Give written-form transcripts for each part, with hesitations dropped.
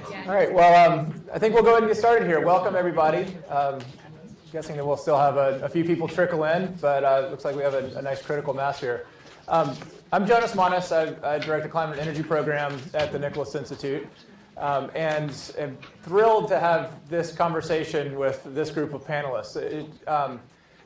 All right, well, I think we'll go ahead and get started here. Welcome, everybody. Guessing that we'll still have a few people trickle in, but it looks like we have a nice critical mass here. I'm Jonas Manas. I direct the Climate and Energy Program at the Nicholas Institute, and am thrilled to have this conversation with this group of panelists.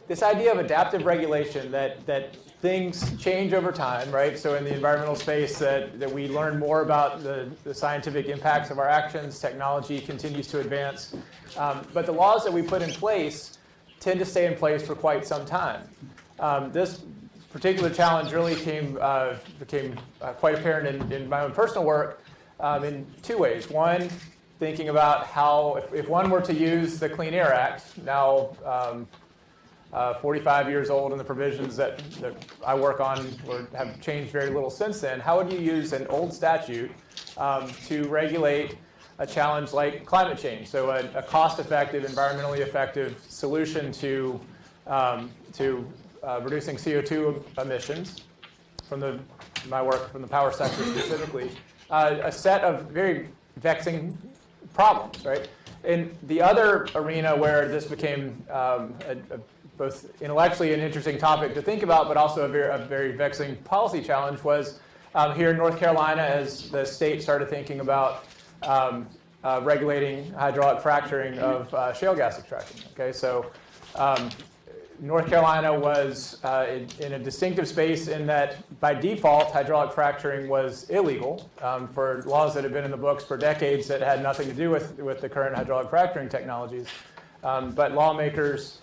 This idea of adaptive regulation, that things change over time, right? So in the environmental space, that we learn more about the scientific impacts of our actions, technology continues to advance. But the laws that we put in place tend to stay in place for quite some time. This particular challenge really became quite apparent in my own personal work in two ways. One, thinking about how, if one were to use the Clean Air Act, now 45 years old, and the provisions that I work on have changed very little since then, how would you use an old statute to regulate a challenge like climate change? So a cost-effective, environmentally effective solution to reducing CO2 emissions from my work from the power sector specifically, a set of very vexing problems, right? In the other arena where this became both intellectually an interesting topic to think about, but also a very vexing policy challenge was here in North Carolina as the state started thinking about regulating hydraulic fracturing of shale gas extraction. Okay, so North Carolina was in a distinctive space in that by default hydraulic fracturing was illegal for laws that had been in the books for decades that had nothing to do with the current hydraulic fracturing technologies. But lawmakers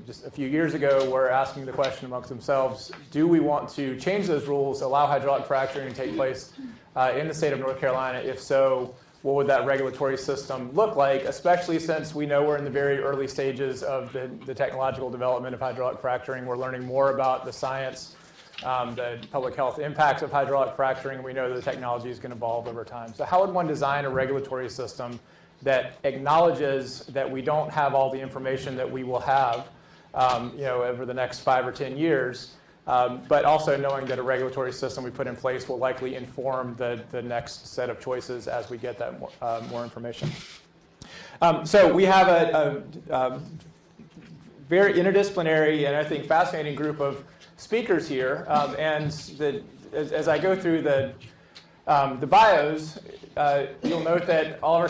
just a few years ago were asking the question amongst themselves, do we want to change those rules, allow hydraulic fracturing to take place in the state of North Carolina? If so, what would that regulatory system look like, especially since we know we're in the very early stages of the technological development of hydraulic fracturing. We're learning more about the science, the public health impacts of hydraulic fracturing. We know that the technology is going to evolve over time. So how would one design a regulatory system that acknowledges that we don't have all the information that we will have over the next 5 or 10 years, but also knowing that a regulatory system we put in place will likely inform the next set of choices as we get that more information. So we have a very interdisciplinary and I think fascinating group of speakers here, and as I go through the bios, you'll note that all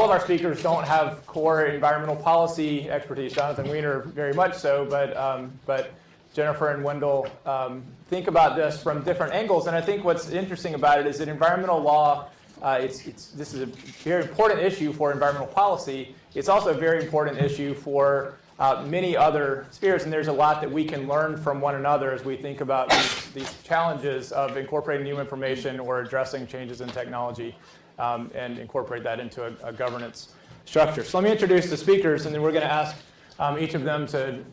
of our speakers don't have core environmental policy expertise. Jonathan Weiner very much so, but Jennifer and Wendell think about this from different angles. And I think what's interesting about it is that environmental law, this is a very important issue for environmental policy. It's also a very important issue for many other spheres, and there's a lot that we can learn from one another as we think about these challenges of incorporating new information or addressing changes in technology and incorporate that into a governance structure. So let me introduce the speakers, and then we're going to ask each of them to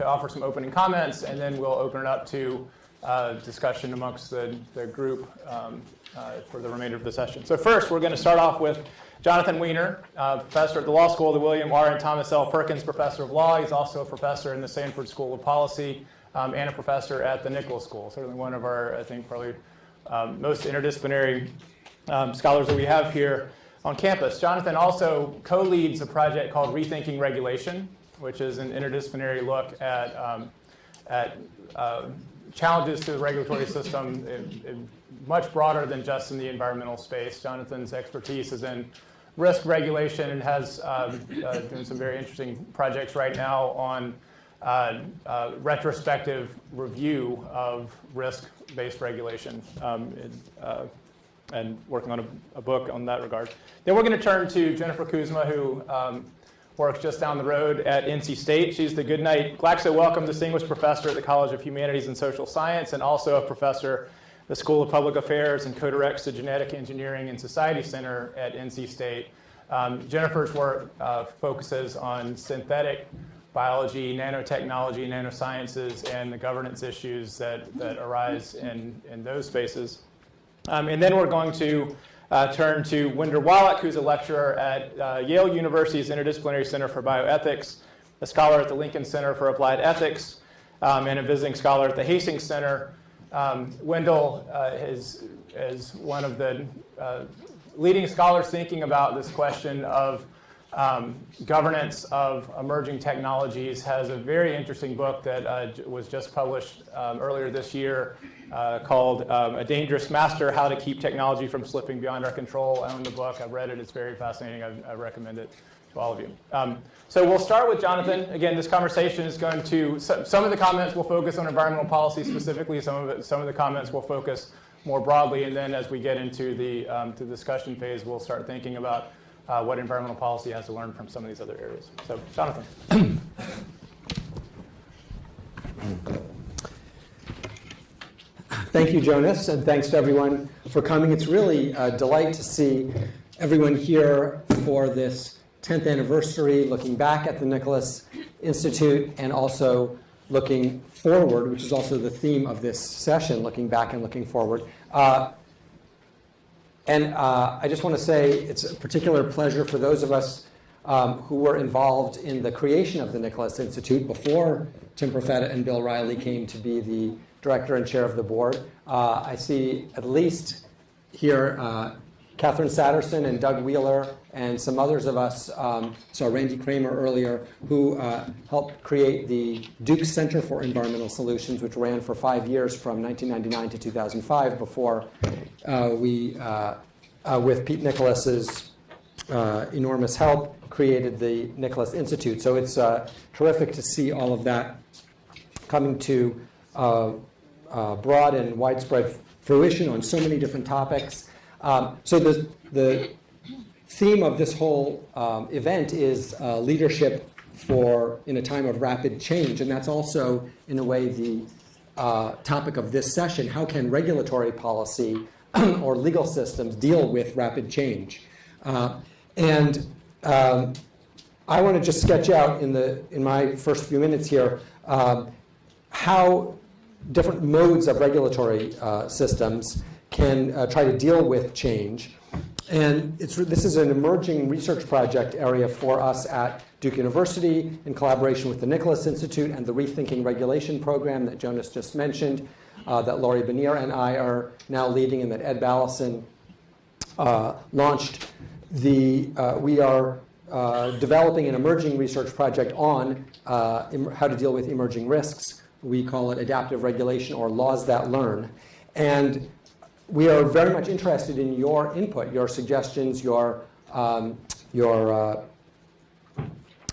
offer some opening comments, and then we'll open it up to discussion amongst the group for the remainder of the session. So first, we're going to start off with Jonathan Weiner, professor at the Law School, the William R. and Thomas L. Perkins Professor of Law. He's also a professor in the Sanford School of Policy and a professor at the Nicholas School. Certainly one of our, I think, probably most interdisciplinary scholars that we have here on campus. Jonathan also co-leads a project called Rethinking Regulation, which is an interdisciplinary look at challenges to the regulatory system much broader than just in the environmental space. Jonathan's expertise is in risk regulation and has doing some very interesting projects right now on retrospective review of risk-based regulation and working on a book on that regard. Then we're going to turn to Jennifer Kuzma, who works just down the road at NC State. She's the Goodnight Glaxo Wellcome Distinguished Professor at the College of Humanities and Social Science, and also a professor at the School of Public Affairs and co-directs the Genetic Engineering and Society Center at NC State. Jennifer's work focuses on synthetic biology, nanotechnology, nanosciences, and the governance issues that arise in those spaces. And then we're going to turn to Winder Wallach, who's a lecturer at Yale University's Interdisciplinary Center for Bioethics, a scholar at the Lincoln Center for Applied Ethics, and a visiting scholar at the Hastings Center Wendell is one of the leading scholars thinking about this question of governance of emerging technologies, has a very interesting book that was just published earlier this year called A Dangerous Master, How to Keep Technology from Slipping Beyond Our Control. I own the book. I've read it. It's very fascinating. I recommend it to all of you. So we'll start with Jonathan. Again, this conversation is going to, some of the comments will focus on environmental policy specifically. Some of the comments will focus more broadly. And then as we get into the discussion phase, we'll start thinking about what environmental policy has to learn from some of these other areas. So, Jonathan. Thank you, Jonas, and thanks to everyone for coming. It's really a delight to see everyone here for this 10th anniversary, looking back at the Nicholas Institute and also looking forward, which is also the theme of this session, looking back and looking forward. I just want to say it's a particular pleasure for those of us who were involved in the creation of the Nicholas Institute before Tim Profeta and Bill Riley came to be the director and chair of the board. I see at least here Catherine Satterson and Doug Wheeler and some others of us, saw Randy Kramer earlier, who helped create the Duke Center for Environmental Solutions, which ran for 5 years from 1999 to 2005 before we, with Pete Nicholas's enormous help, created the Nicholas Institute. So it's terrific to see all of that coming to broad and widespread fruition on so many different topics. So the theme of this whole event is leadership in a time of rapid change, and that's also, in a way, the topic of this session. How can regulatory policy or legal systems deal with rapid change? I want to just sketch out in my first few minutes here how different modes of regulatory systems can try to deal with change. And this is an emerging research project area for us at Duke University in collaboration with the Nicholas Institute and the Rethinking Regulation program that Jonas just mentioned, that Laurie Benier and I are now leading and that Ed Ballison launched. We are developing an emerging research project on how to deal with emerging risks. We call it adaptive regulation, or laws that learn. And we are very much interested in your input, your suggestions, your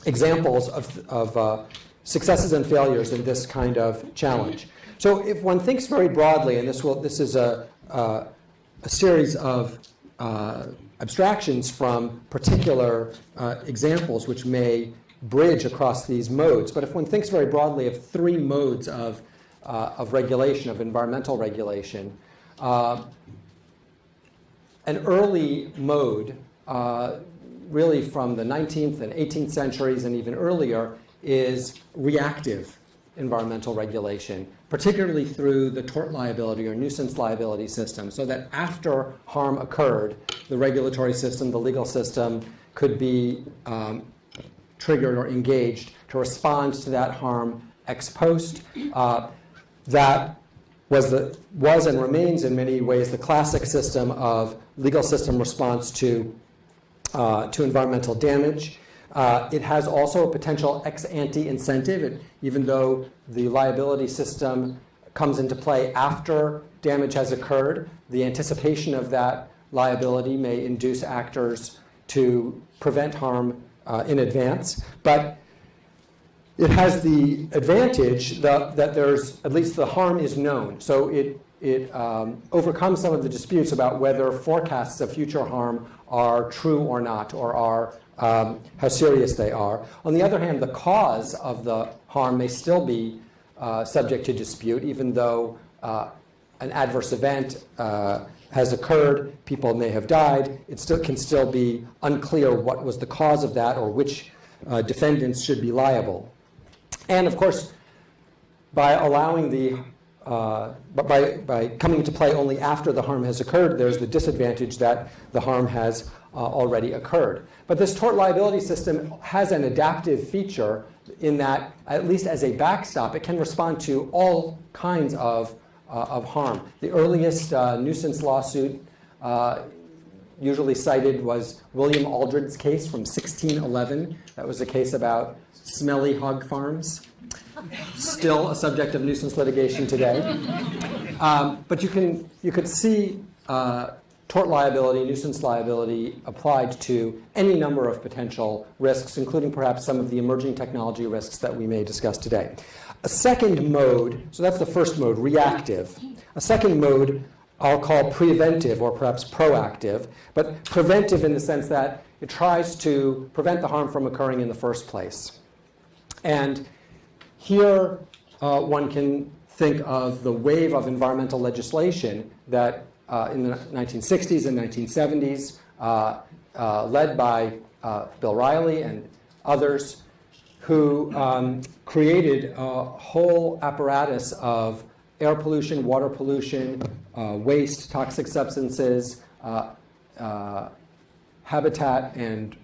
examples of successes and failures in this kind of challenge. So if one thinks very broadly, and this is a series of abstractions from particular examples which may bridge across these modes, but if one thinks very broadly of three modes of regulation, of environmental regulation, an early mode, really from the 19th and 18th centuries and even earlier, is reactive environmental regulation, particularly through the tort liability or nuisance liability system, so that after harm occurred, the regulatory system, the legal system, could be triggered or engaged to respond to that harm ex post. That was and remains in many ways the classic system of legal system response to environmental damage. It has also a potential ex ante incentive, even though the liability system comes into play after damage has occurred. The anticipation of that liability may induce actors to prevent harm in advance. But it has the advantage that there's, at least the harm is known. So it overcomes some of the disputes about whether forecasts of future harm are true or not, or are how serious they are. On the other hand, the cause of the harm may still be subject to dispute, even though an adverse event has occurred, people may have died. It can still be unclear what was the cause of that or which defendants should be liable. And of course, by allowing by coming into play only after the harm has occurred, there's the disadvantage that the harm has already occurred. But this tort liability system has an adaptive feature in that, at least as a backstop, it can respond to all kinds of of harm. The earliest nuisance lawsuit usually cited was William Aldridge's case from 1611. That was a case about smelly hog farms. Still a subject of nuisance litigation today. But you could see tort liability, nuisance liability applied to any number of potential risks, including perhaps some of the emerging technology risks that we may discuss today. A second mode, so that's the first mode, reactive. A second mode I'll call preventive or perhaps proactive, but preventive in the sense that it tries to prevent the harm from occurring in the first place. And here one can think of the wave of environmental legislation that in the 1960s and 1970s, led by Bill Riley and others, who created a whole apparatus of air pollution, water pollution, waste, toxic substances, habitat and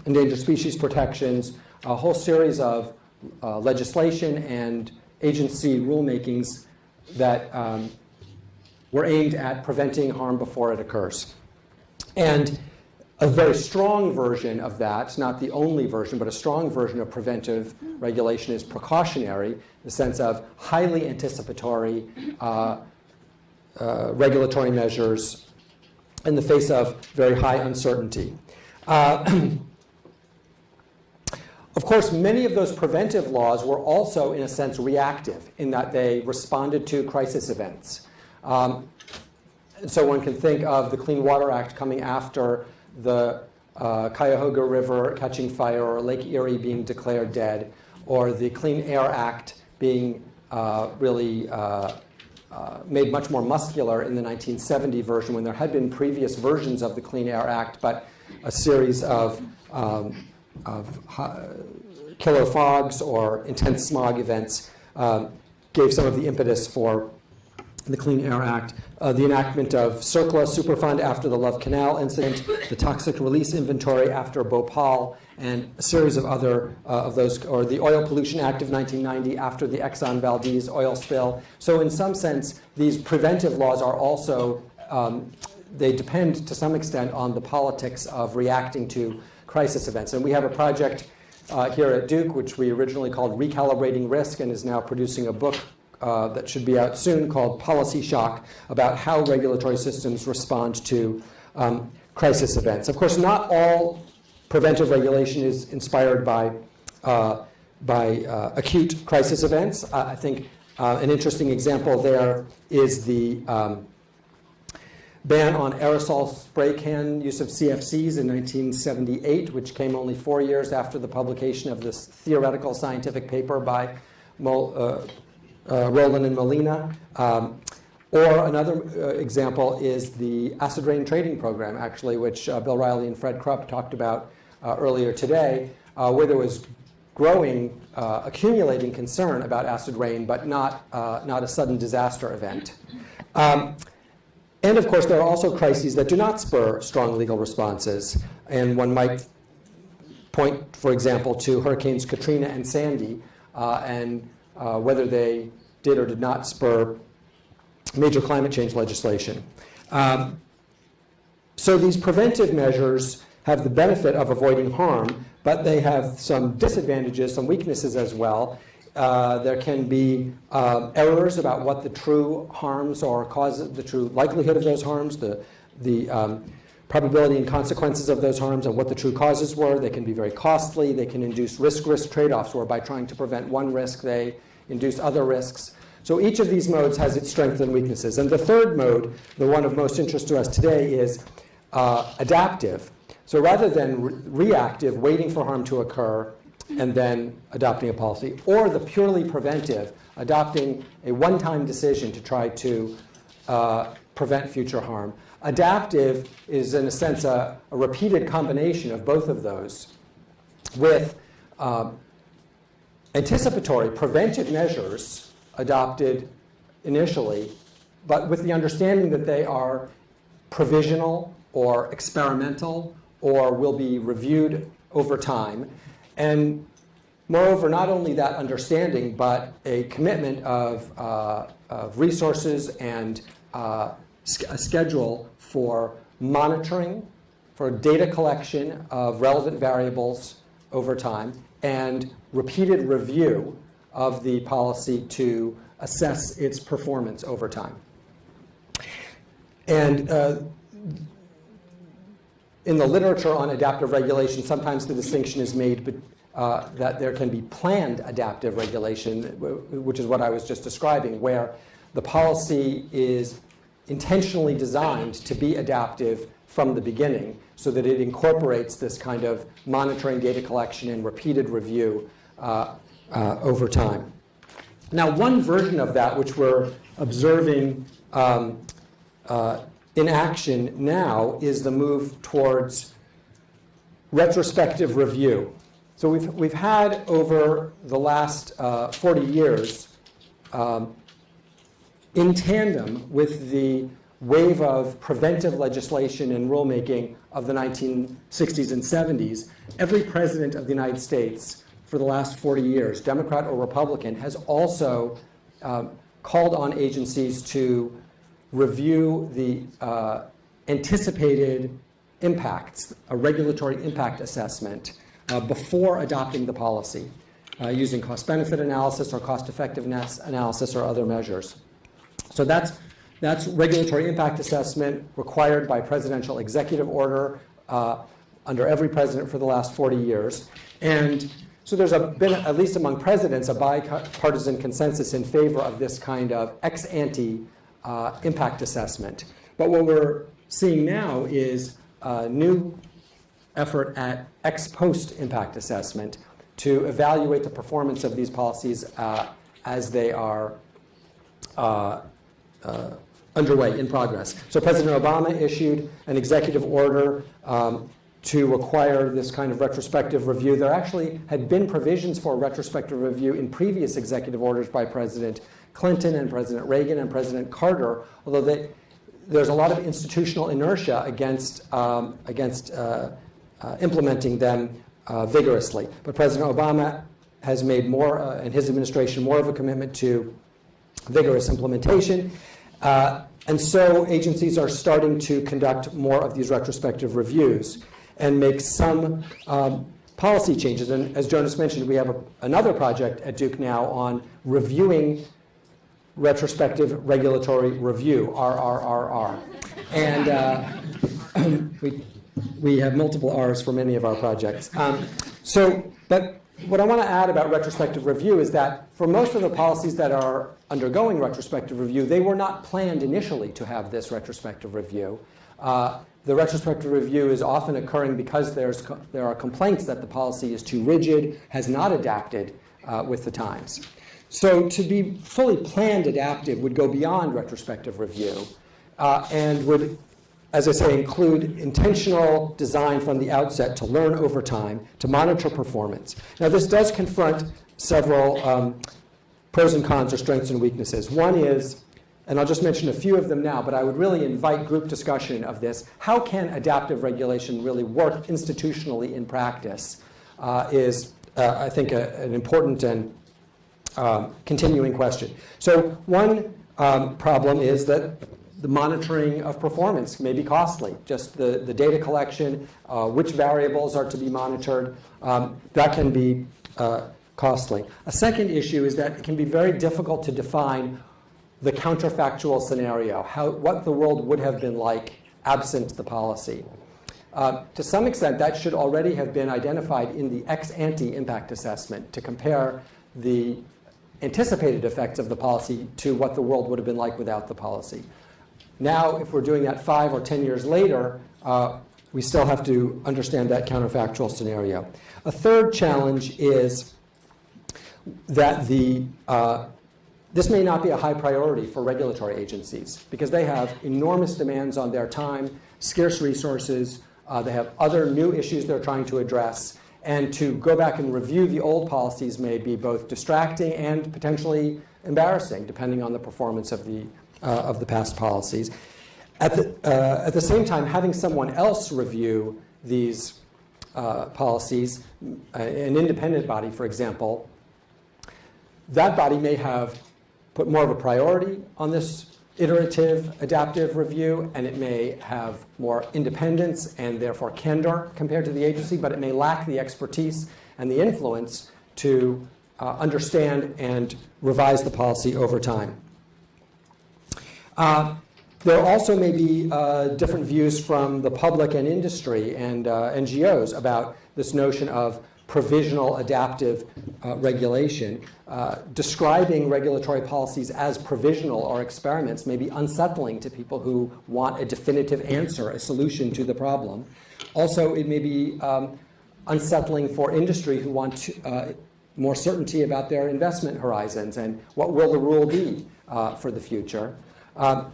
endangered species protections, a whole series of legislation and agency rulemakings that were aimed at preventing harm before it occurs. And a very strong version of that, not the only version, but a strong version of preventive regulation is precautionary, in the sense of highly anticipatory regulatory measures in the face of very high uncertainty. Of course, many of those preventive laws were also, in a sense, reactive, in that they responded to crisis events. So one can think of the Clean Water Act coming after the Cuyahoga River catching fire, or Lake Erie being declared dead, or the Clean Air Act being really made much more muscular in the 1970 version, when there had been previous versions of the Clean Air Act, but a series of killer fogs or intense smog events gave some of the impetus for the Clean Air Act. The enactment of CERCLA Superfund after the Love Canal incident, the Toxic Release Inventory after Bhopal, and a series of other of those, or the Oil Pollution Act of 1990 after the Exxon Valdez oil spill. So in some sense, these preventive laws are also, they depend to some extent on the politics of reacting to crisis events. And we have a project here at Duke, which we originally called Recalibrating Risk, and is now producing a book that should be out soon called Policy Shock, about how regulatory systems respond to crisis events. Of course, not all preventive regulation is inspired by acute crisis events. I think an interesting example there is the ban on aerosol spray can use of CFCs in 1978, which came only 4 years after the publication of this theoretical scientific paper by Rowland and Molina. Or another example is the acid rain trading program, actually, which Bill Riley and Fred Krupp talked about earlier today, where there was growing, accumulating concern about acid rain, but not a sudden disaster event. And of course, there are also crises that do not spur strong legal responses. And one might point, for example, to Hurricanes Katrina and Sandy, and whether they did or did not spur major climate change legislation. So these preventive measures have the benefit of avoiding harm, but they have some disadvantages, some weaknesses as well. There can be errors about what the true harms or causes, the true likelihood of those harms, the probability and consequences of those harms, and what the true causes were. They can be very costly. They can induce risk-risk trade-offs, where by trying to prevent one risk, they induce other risks. So each of these modes has its strengths and weaknesses. And the third mode, the one of most interest to us today, is adaptive. So rather than reactive, waiting for harm to occur and then adopting a policy, or the purely preventive, adopting a one-time decision to try to prevent future harm. Adaptive is, in a sense, a repeated combination of both of those, with anticipatory preventive measures adopted initially, but with the understanding that they are provisional or experimental or will be reviewed over time. And Moreover, not only that understanding, but a commitment of resources and a schedule for monitoring, for data collection of relevant variables over time, and repeated review of the policy to assess its performance over time. And in the literature on adaptive regulation, sometimes the distinction is made that there can be planned adaptive regulation, which is what I was just describing, where the policy is intentionally designed to be adaptive from the beginning so that it incorporates this kind of monitoring, data collection, and repeated review over time. Now, one version of that, which we're observing in action now, is the move towards retrospective review. So we've had over the last 40 years, in tandem with the wave of preventive legislation and rulemaking of the 1960s and 70s, every president of the United States for the last 40 years, Democrat or Republican, has also called on agencies to review the anticipated impacts, a regulatory impact assessment, before adopting the policy, using cost-benefit analysis or cost-effectiveness analysis or other measures. So that's regulatory impact assessment required by presidential executive order under every president for the last 40 years. And so there's been, at least among presidents, a bipartisan consensus in favor of this kind of ex-ante impact assessment. But what we're seeing now is a new effort at ex-post impact assessment to evaluate the performance of these policies as they are underway, in progress. So President Obama issued an executive order to require this kind of retrospective review. There actually had been provisions for retrospective review in previous executive orders by President Clinton and President Reagan and President Carter, although there's a lot of institutional inertia against implementing them vigorously. But President Obama has made more, and his administration, more of a commitment to vigorous implementation. And so agencies are starting to conduct more of these retrospective reviews and make some policy changes. And as Jonas mentioned, we have another project at Duke now on reviewing retrospective regulatory review, RRRR. And we have multiple R's for many of our projects. But what I want to add about retrospective review is that for most of the policies that are undergoing retrospective review, they were not planned initially to have this retrospective review. The retrospective review is often occurring because there are complaints that the policy is too rigid, has not adapted with the times. So to be fully planned adaptive would go beyond retrospective review and would, as I say, include intentional design from the outset to learn over time, to monitor performance. Now, this does confront several pros and cons or strengths and weaknesses. One is, and I'll just mention a few of them now, but I would really invite group discussion of this. How can adaptive regulation really work institutionally in practice is, I think, an important and continuing question. So one problem is that the monitoring of performance may be costly. Just the data collection, which variables are to be monitored, that can be costly. A second issue is that it can be very difficult to define the counterfactual scenario, what the world would have been like absent the policy. To some extent, that should already have been identified in the ex-ante impact assessment to compare the anticipated effects of the policy to what the world would have been like without the policy. Now, if we're doing that 5 or 10 years later, we still have to understand that counterfactual scenario. A third challenge is that this may not be a high priority for regulatory agencies because they have enormous demands on their time, scarce resources, they have other new issues they're trying to address, and to go back and review the old policies may be both distracting and potentially embarrassing, depending on the performance of the past policies. At the same time, having someone else review these policies, an independent body, for example, that body may have put more of a priority on this iterative, adaptive review, and it may have more independence and therefore candor compared to the agency, but it may lack the expertise and the influence to understand and revise the policy over time. There also may be different views from the public and industry and NGOs about this notion of provisional adaptive regulation. Describing regulatory policies as provisional or experiments may be unsettling to people who want a definitive answer, a solution to the problem. Also, it may be unsettling for industry who want more certainty about their investment horizons and what will the rule be for the future.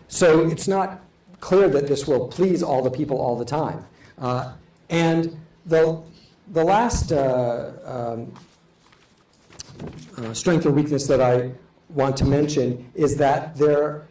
So it's not clear that this will please all the people all the time. And the last strength or weakness that I want to mention is that the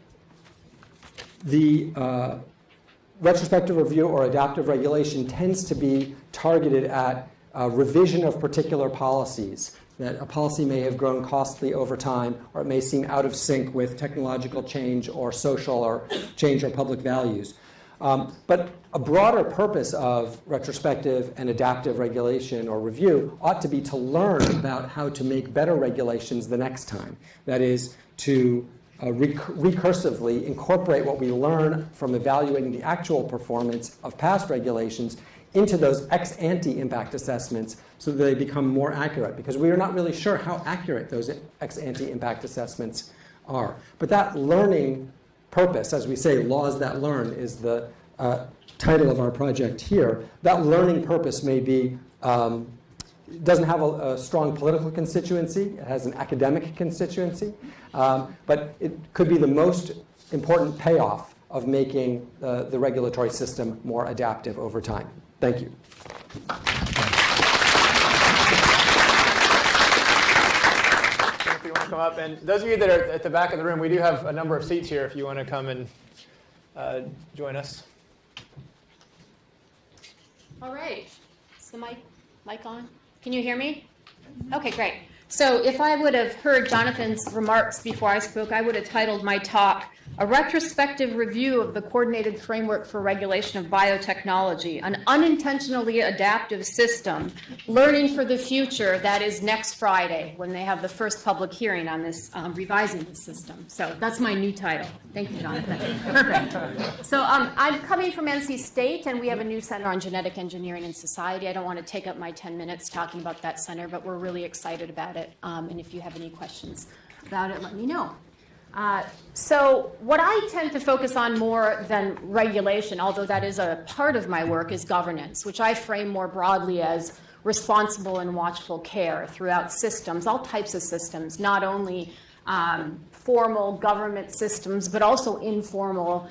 retrospective review or adaptive regulation tends to be targeted at revision of particular policies, that a policy may have grown costly over time, or it may seem out of sync with technological change or social or change or public values. But a broader purpose of retrospective and adaptive regulation or review ought to be to learn about how to make better regulations the next time. That is, to recursively incorporate what we learn from evaluating the actual performance of past regulations into those ex-ante impact assessments so that they become more accurate, because we are not really sure how accurate those ex-ante impact assessments are. But that learning purpose, as we say, laws that learn is the title of our project here. That learning purpose may be, doesn't have a strong political constituency. It has an academic constituency. But it could be the most important payoff of making the regulatory system more adaptive over time. Thank you. If you want to come up, and those of you that are at the back of the room, we do have a number of seats here if you want to come and join us. All right. Is the mic on? Can you hear me? Okay, great. So if I would have heard Jonathan's remarks before I spoke, I would have titled my talk, A Retrospective Review of the Coordinated Framework for Regulation of Biotechnology, an Unintentionally Adaptive System, Learning for the Future. That is next Friday when they have the first public hearing on this, revising the system. So that's my new title. Thank you, Jonathan. Perfect. So I'm coming from NC State, and we have a new Center on Genetic Engineering and Society. I don't want to take up my 10 minutes talking about that center, but we're really excited about it. And if you have any questions about it, let me know. So what I tend to focus on more than regulation, although that is a part of my work, is governance, which I frame more broadly as responsible and watchful care throughout systems, all types of systems, not only formal government systems, but also informal,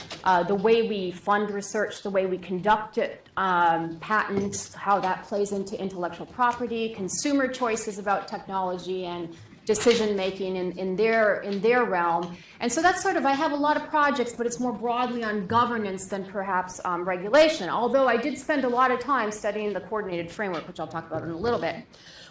the way we fund research, the way we conduct it, patents, how that plays into intellectual property, consumer choices about technology, and decision-making in their realm. And so that's sort of, I have a lot of projects, but it's more broadly on governance than perhaps regulation, although I did spend a lot of time studying the coordinated framework, which I'll talk about in a little bit.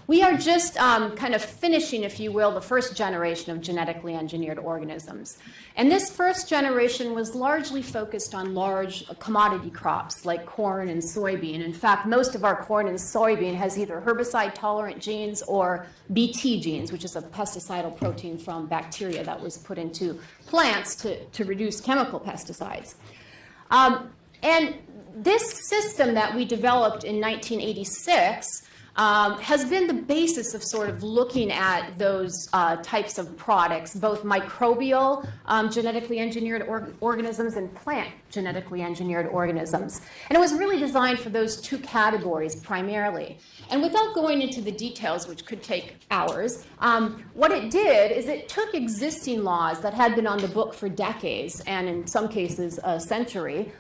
We are just kind of finishing, if you will, the first generation of genetically engineered organisms. And this first generation was largely focused on large commodity crops like corn and soybean. In fact, most of our corn and soybean has either herbicide-tolerant genes or Bt genes, which is a pesticidal protein from bacteria that was put into plants to reduce chemical pesticides. And this system that we developed in 1986 has been the basis of sort of looking at those types of products, both microbial genetically engineered organisms and plant genetically engineered organisms. And it was really designed for those two categories primarily. And without going into the details, which could take hours, what it did is it took existing laws that had been on the book for decades, and in some cases a century,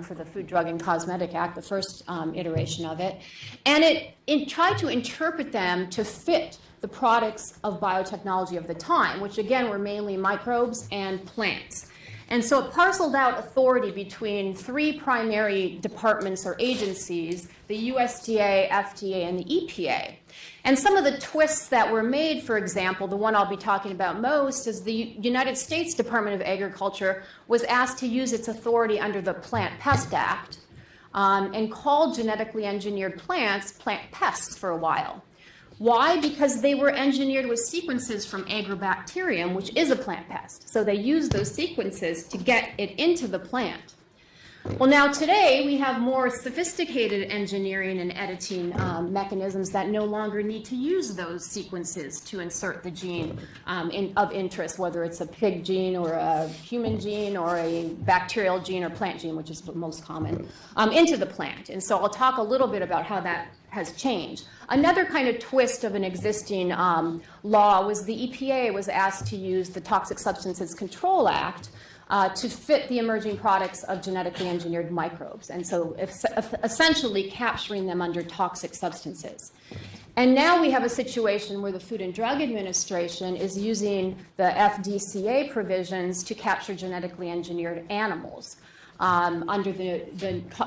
for the Food, Drug, and Cosmetic Act, the first iteration of it. And it tried to interpret them to fit the products of biotechnology of the time, which again were mainly microbes and plants. And so it parceled out authority between three primary departments or agencies, the USDA, FDA, and the EPA. And some of the twists that were made, for example, the one I'll be talking about most is the United States Department of Agriculture was asked to use its authority under the Plant Pest Act and called genetically engineered plants plant pests for a while. Why? Because they were engineered with sequences from Agrobacterium, which is a plant pest. So they used those sequences to get it into the plant. Well, now today we have more sophisticated engineering and editing mechanisms that no longer need to use those sequences to insert the gene of interest, whether it's a pig gene or a human gene or a bacterial gene or plant gene, which is the most common, into the plant. And so I'll talk a little bit about how that has changed. Another kind of twist of an existing law was the EPA was asked to use the Toxic Substances Control Act to fit the emerging products of genetically engineered microbes, and so essentially capturing them under toxic substances. And now we have a situation where the Food and Drug Administration is using the FDCA provisions to capture genetically engineered animals under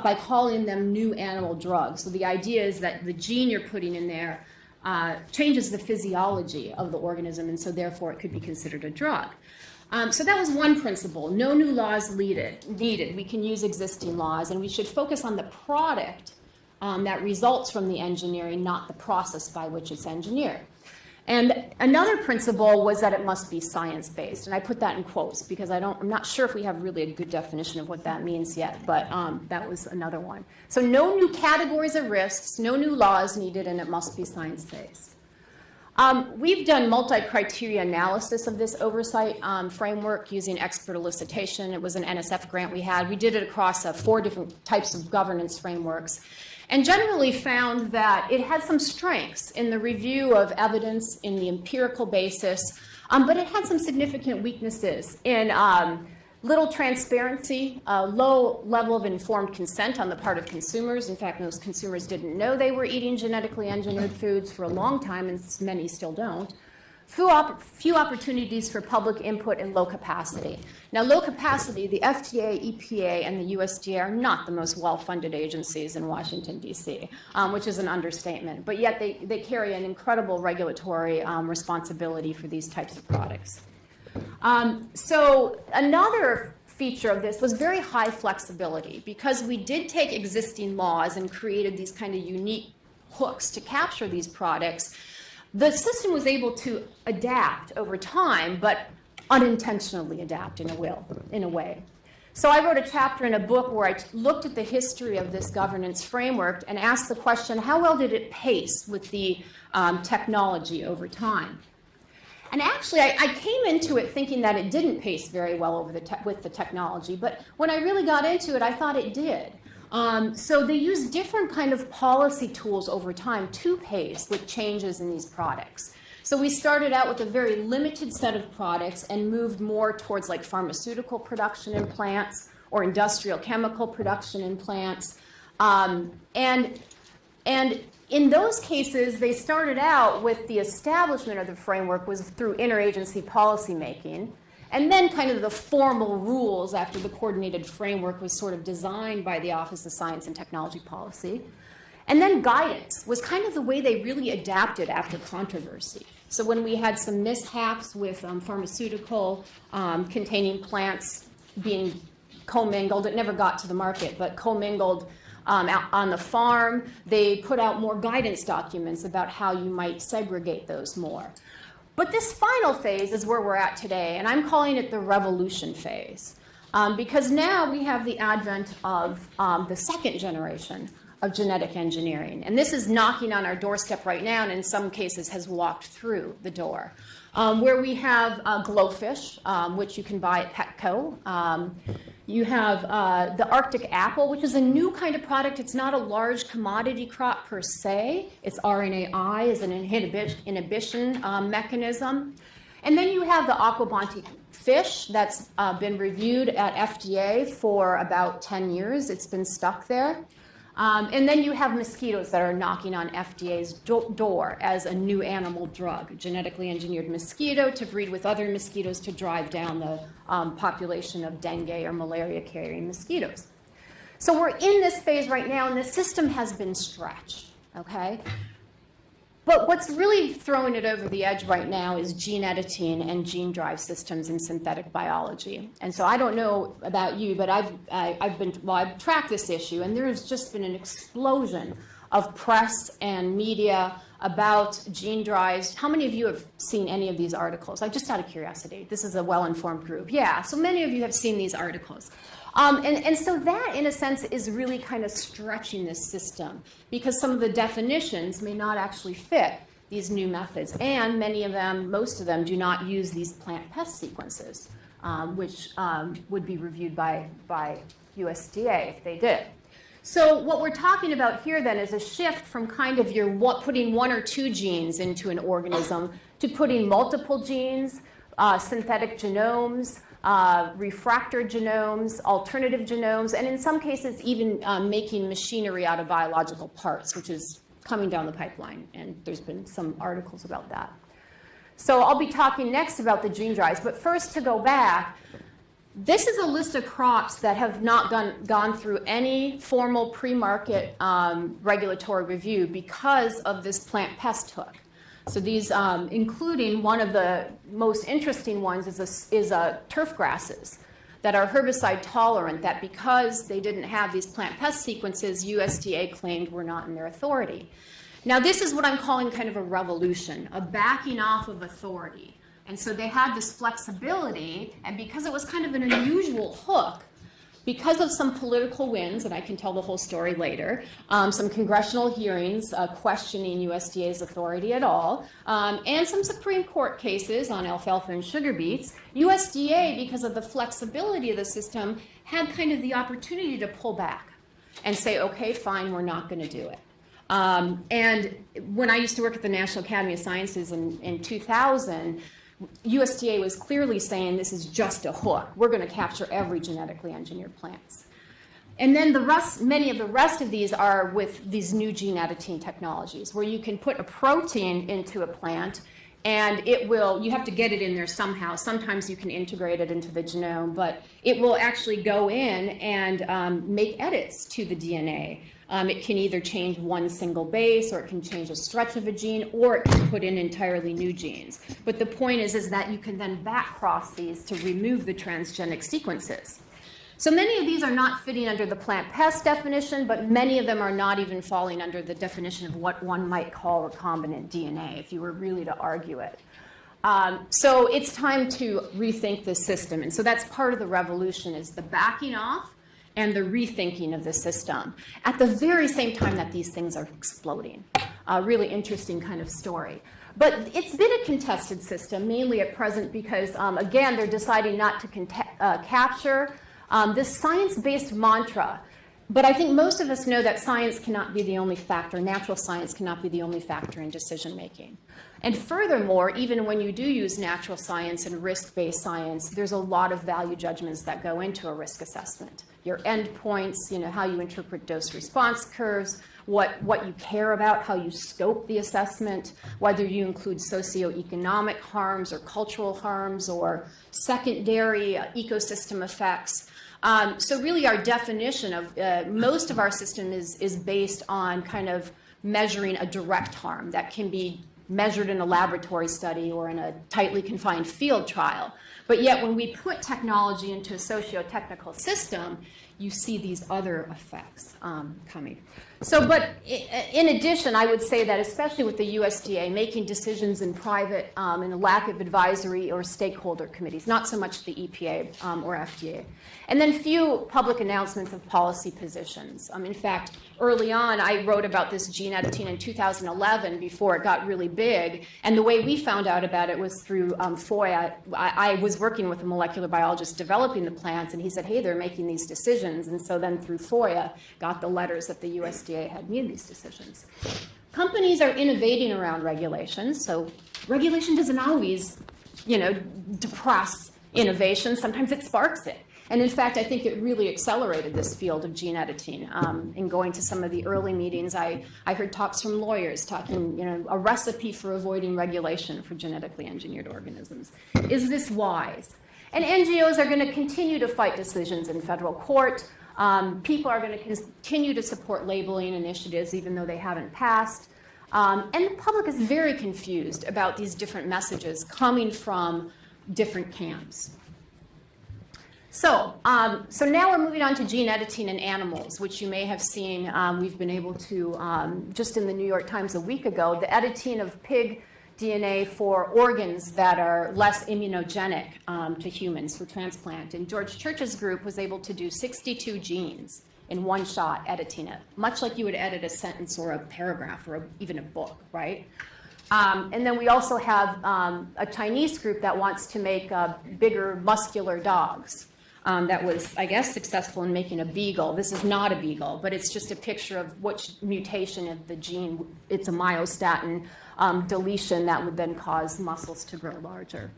by calling them new animal drugs. So the idea is that the gene you're putting in there changes the physiology of the organism, and so therefore it could be considered a drug. So that was one principle. No new laws needed. We can use existing laws, and we should focus on the product that results from the engineering, not the process by which it's engineered. And another principle was that it must be science-based, and I put that in quotes because I'm not sure if we have really a good definition of what that means yet, but that was another one. So no new categories of risks, no new laws needed, and it must be science-based. We've done multi-criteria analysis of this oversight framework using expert elicitation. It was an NSF grant we had. We did it across 4 different types of governance frameworks, and generally found that it had some strengths in the review of evidence, in the empirical basis, but it had some significant weaknesses in little transparency, low level of informed consent on the part of consumers. In fact, most consumers didn't know they were eating genetically engineered foods for a long time, and many still don't. Few opportunities for public input, and low capacity. Now, low capacity, the FDA, EPA, and the USDA are not the most well-funded agencies in Washington, D.C., which is an understatement. But yet they carry an incredible regulatory responsibility for these types of products. So another feature of this was very high flexibility, because we did take existing laws and created these kind of unique hooks to capture these products. The system was able to adapt over time, but unintentionally adapt in a way. So I wrote a chapter in a book where I looked at the history of this governance framework and asked the question, how well did it pace with the technology over time? And actually, I came into it thinking that it didn't pace very well with the technology, but when I really got into it, I thought it did. So they use different kind of policy tools over time to pace with changes in these products. So we started out with a very limited set of products and moved more towards like pharmaceutical production in plants or industrial chemical production in plants. And in those cases, they started out with the establishment of the framework was through interagency policymaking. And then kind of the formal rules after the coordinated framework was sort of designed by the Office of Science and Technology Policy. And then guidance was kind of the way they really adapted after controversy. So when we had some mishaps with pharmaceutical containing plants being commingled, it never got to the market, but commingled out on the farm, they put out more guidance documents about how you might segregate those more. But this final phase is where we're at today, and I'm calling it the revolution phase, because now we have the advent of the second generation of genetic engineering. And this is knocking on our doorstep right now, and in some cases has walked through the door, where we have glowfish, which you can buy at Petco. You have the Arctic apple, which is a new kind of product. It's not a large commodity crop per se. Its RNAi is an inhibition mechanism. And then you have the aquabonti fish that's been reviewed at FDA for about 10 years. It's been stuck there. And then you have mosquitoes that are knocking on FDA's door as a new animal drug, a genetically engineered mosquito to breed with other mosquitoes to drive down the population of dengue or malaria carrying mosquitoes. So we're in this phase right now, and the system has been stretched, okay? But what's really throwing it over the edge right now is gene editing and gene drive systems in synthetic biology. And so I don't know about you, but I've tracked this issue, and there's just been an explosion of press and media about gene drives. How many of you have seen any of these articles? Just out of curiosity. This is a well-informed group. Yeah, so many of you have seen these articles. And so that, in a sense, is really kind of stretching this system because some of the definitions may not actually fit these new methods. And many of them, most of them, do not use these plant pest sequences, which would be reviewed by USDA if they did. So what we're talking about here then is a shift from kind of putting one or two genes into an organism to putting multiple genes, synthetic genomes, refractor genomes, alternative genomes, and in some cases even making machinery out of biological parts, which is coming down the pipeline, and there's been some articles about that. So I'll be talking next about the gene drives, but first to go back, this is a list of crops that have not gone through any formal pre-market regulatory review because of this plant pest hook. So these, including one of the most interesting ones is turf grasses that are herbicide tolerant, that because they didn't have these plant pest sequences, USDA claimed were not in their authority. Now this is what I'm calling kind of a revolution, a backing off of authority. And so they had this flexibility, and because it was kind of an unusual hook, because of some political wins, and I can tell the whole story later, some congressional hearings questioning USDA's authority at all, and some Supreme Court cases on alfalfa and sugar beets, USDA, because of the flexibility of the system, had kind of the opportunity to pull back and say, okay, fine, we're not going to do it. And when I used to work at the National Academy of Sciences in 2000, USDA was clearly saying this is just a hook. We're going to capture every genetically engineered plants. And then many of the rest of these are with these new gene editing technologies where you can put a protein into a plant and you have to get it in there somehow. Sometimes you can integrate it into the genome, but it will actually go in and make edits to the DNA. It can either change one single base, or it can change a stretch of a gene, or it can put in entirely new genes. But the point is that you can then backcross these to remove the transgenic sequences. So many of these are not fitting under the plant pest definition, but many of them are not even falling under the definition of what one might call recombinant DNA, if you were really to argue it. So it's time to rethink this system. And so that's part of the revolution, is the backing off and the rethinking of the system at the very same time that these things are exploding. A really interesting kind of story. But it's been a contested system, mainly at present, because, again, they're deciding not to capture this science-based mantra. But I think most of us know that science cannot be the only factor, natural science cannot be the only factor in decision-making. And furthermore, even when you do use natural science and risk-based science, there's a lot of value judgments that go into a risk assessment. Your endpoints, how you interpret dose-response curves, what you care about, how you scope the assessment, whether you include socioeconomic harms or cultural harms or secondary ecosystem effects. So really our definition of most of our system is based on kind of measuring a direct harm that can be measured in a laboratory study or in a tightly confined field trial. But yet when we put technology into a socio-technical system, you see these other effects coming. So, but in addition, I would say that especially with the USDA making decisions in private and a lack of advisory or stakeholder committees, not so much the EPA or FDA. And then few public announcements of policy positions. In fact, early on, I wrote about this gene editing in 2011 before it got really big. And the way we found out about it was through FOIA. I was working with a molecular biologist developing the plants, and he said, hey, they're making these decisions. And so then through FOIA, got the letters that the USDA had made these decisions. Companies are innovating around regulations. So regulation doesn't always, depress innovation. Sometimes it sparks it. And in fact, I think it really accelerated this field of gene editing. In going to some of the early meetings, I heard talks from lawyers talking, a recipe for avoiding regulation for genetically engineered organisms. Is this wise? And NGOs are going to continue to fight decisions in federal court. People are going to continue to support labeling initiatives even though they haven't passed. And the public is very confused about these different messages coming from different camps. So now we're moving on to gene editing in animals, which you may have seen. We've been able to, just in the New York Times a week ago, the editing of pig DNA for organs that are less immunogenic to humans for transplant. And George Church's group was able to do 62 genes in one shot editing it, much like you would edit a sentence or a paragraph or even a book, right? And then we also have a Chinese group that wants to make bigger muscular dogs. That was, I guess, successful in making a beagle. This is not a beagle, but it's just a picture of which mutation of the gene. It's a myostatin deletion that would then cause muscles to grow larger.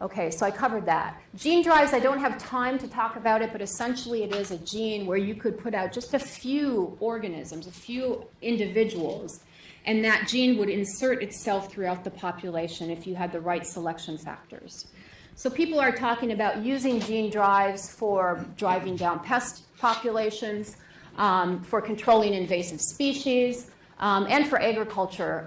Okay, so I covered that. Gene drives, I don't have time to talk about it, but essentially it is a gene where you could put out just a few organisms, a few individuals, and that gene would insert itself throughout the population if you had the right selection factors. So people are talking about using gene drives for driving down pest populations, for controlling invasive species, and for agriculture.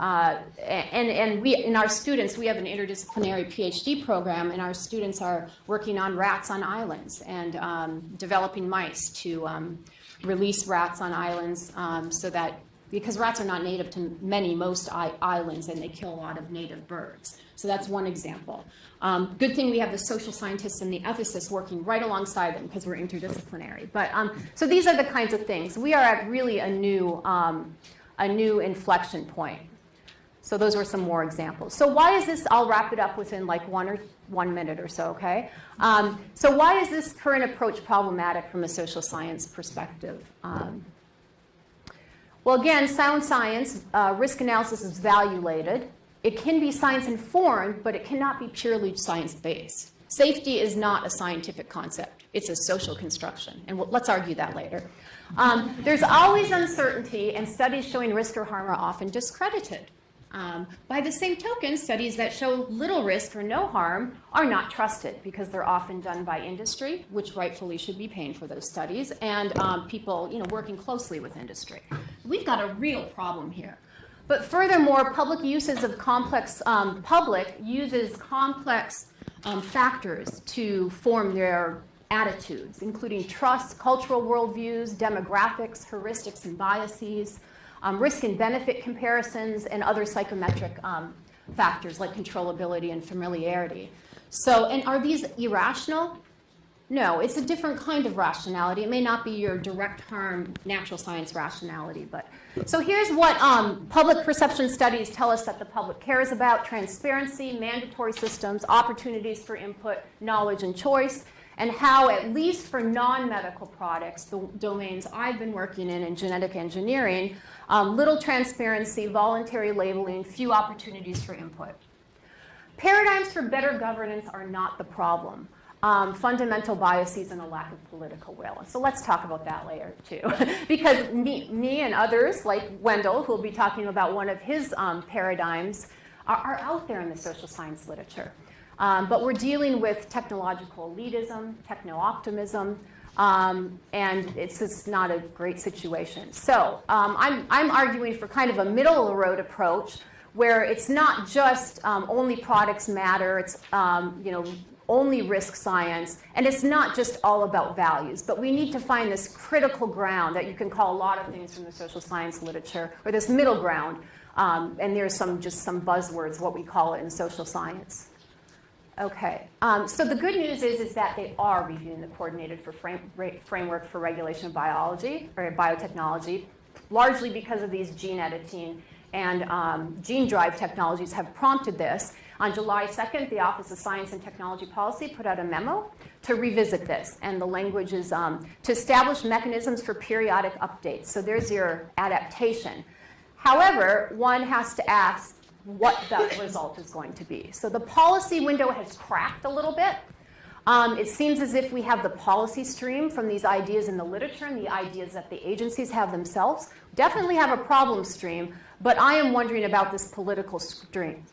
And we, in our students, we have an interdisciplinary PhD program, and our students are working on rats on islands and developing mice to release rats on islands so that, because rats are not native to most islands, and they kill a lot of native birds. So that's one example. Good thing we have the social scientists and the ethicists working right alongside them because we're interdisciplinary. But so these are the kinds of things. We are at really a new inflection point. So those were some more examples. So why is this? I'll wrap it up within like 1 minute or so. Okay. So why is this current approach problematic from a social science perspective? Well, again, sound science, risk analysis is value-laden. It can be science-informed, but it cannot be purely science-based. Safety is not a scientific concept. It's a social construction, and let's argue that later. There's always uncertainty, and studies showing risk or harm are often discredited. By the same token, studies that show little risk or no harm are not trusted because they're often done by industry, which rightfully should be paying for those studies, and people working closely with industry. We've got a real problem here. But furthermore, public uses complex factors to form their attitudes, including trust, cultural worldviews, demographics, heuristics and biases, risk and benefit comparisons, and other psychometric factors like controllability and familiarity. So, and are these irrational? No, it's a different kind of rationality. It may not be your direct harm natural science rationality, but so here's what public perception studies tell us that the public cares about: transparency, mandatory systems, opportunities for input, knowledge, and choice, and how, at least for non-medical products, the domains I've been working in genetic engineering, little transparency, voluntary labeling, few opportunities for input. Paradigms for better governance are not the problem. Fundamental biases and a lack of political will. So let's talk about that later too. Because me and others, like Wendell, who will be talking about one of his paradigms, are out there in the social science literature. But we're dealing with technological elitism, techno-optimism, and it's just not a great situation. So I'm arguing for kind of a middle-of-the-road approach where it's not just only products matter, it's only risk science, and it's not just all about values, but we need to find this critical ground that you can call a lot of things from the social science literature, or this middle ground, and there's just some buzzwords, what we call it in social science. Okay, so the good news is that they are reviewing the coordinated framework for regulation of biology, or biotechnology, largely because of these gene editing and gene drive technologies have prompted this. On July 2nd, the Office of Science and Technology Policy put out a memo to revisit this, and the language is to establish mechanisms for periodic updates. So there's your adaptation. However, one has to ask what the result is going to be. So the policy window has cracked a little bit. It seems as if we have the policy stream from these ideas in the literature and the ideas that the agencies have themselves. Definitely have a problem stream, but I am wondering about this political stream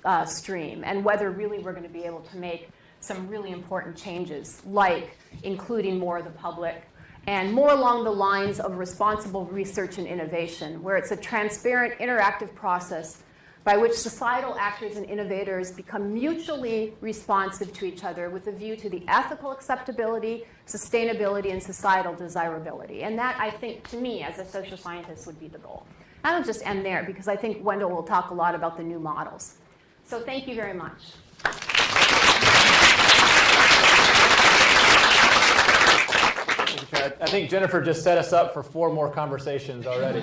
and whether really we're going to be able to make some really important changes, like including more of the public and more along the lines of responsible research and innovation, where it's a transparent, interactive process by which societal actors and innovators become mutually responsive to each other with a view to the ethical acceptability, sustainability, and societal desirability. And that, I think, to me, as a social scientist, would be the goal. I don't just end there, because I think Wendell will talk a lot about the new models. So thank you very much. I think Jennifer just set us up for 4 more conversations already.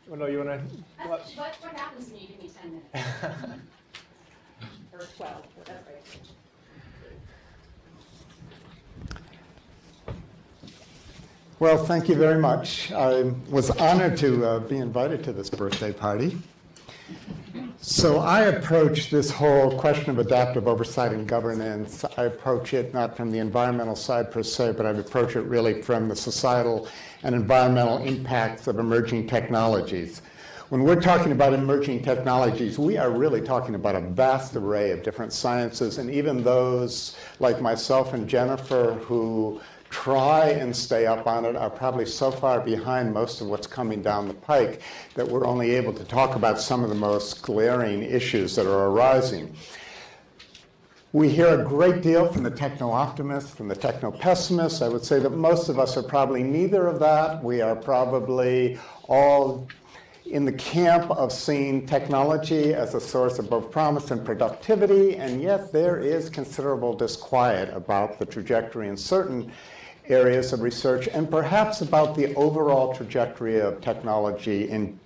Wendell, you want to? What happens when you give me 10 minutes? Or 12, whatever. Well, thank you very much. I was honored to be invited to this birthday party. So I approach this whole question of adaptive oversight and governance, I approach it not from the environmental side per se, but I approach it really from the societal and environmental impacts of emerging technologies. When we're talking about emerging technologies, we are really talking about a vast array of different sciences, and even those like myself and Jennifer who try and stay up on it are probably so far behind most of what's coming down the pike that we're only able to talk about some of the most glaring issues that are arising. We hear a great deal from the techno-optimists, from the techno-pessimists. I would say that most of us are probably neither of that. We are probably all in the camp of seeing technology as a source of both promise and productivity, and yet there is considerable disquiet about the trajectory in certain areas of research, and perhaps about the overall trajectory of technology in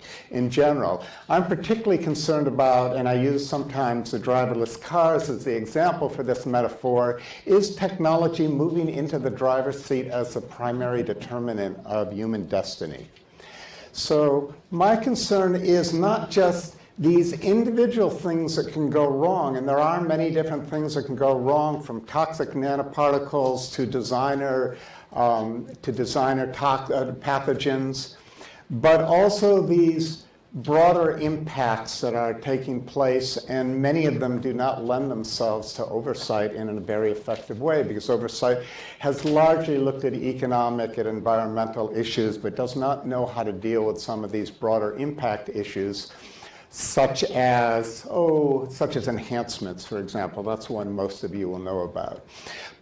general. I'm particularly concerned about, and I use sometimes the driverless cars as the example for this metaphor, is technology moving into the driver's seat as the primary determinant of human destiny? So my concern is not just these individual things that can go wrong, and there are many different things that can go wrong, from toxic nanoparticles to designer pathogens, but also these broader impacts that are taking place, and many of them do not lend themselves to oversight in a very effective way, because oversight has largely looked at economic and environmental issues, but does not know how to deal with some of these broader impact issues, such as enhancements, for example. That's one most of you will know about.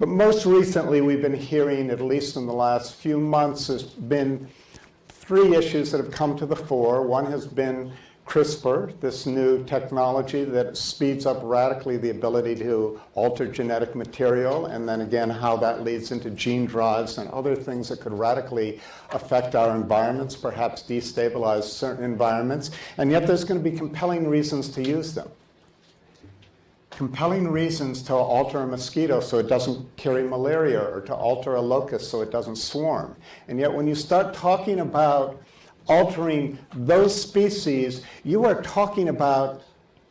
But most recently, we've been hearing, at least in the last few months, there's been 3 issues that have come to the fore. One has been CRISPR, this new technology that speeds up radically the ability to alter genetic material, and then again how that leads into gene drives and other things that could radically affect our environments, perhaps destabilize certain environments, and yet there's going to be compelling reasons to use them. Compelling reasons to alter a mosquito so it doesn't carry malaria, or to alter a locust so it doesn't swarm. And yet when you start talking about altering those species, you are talking about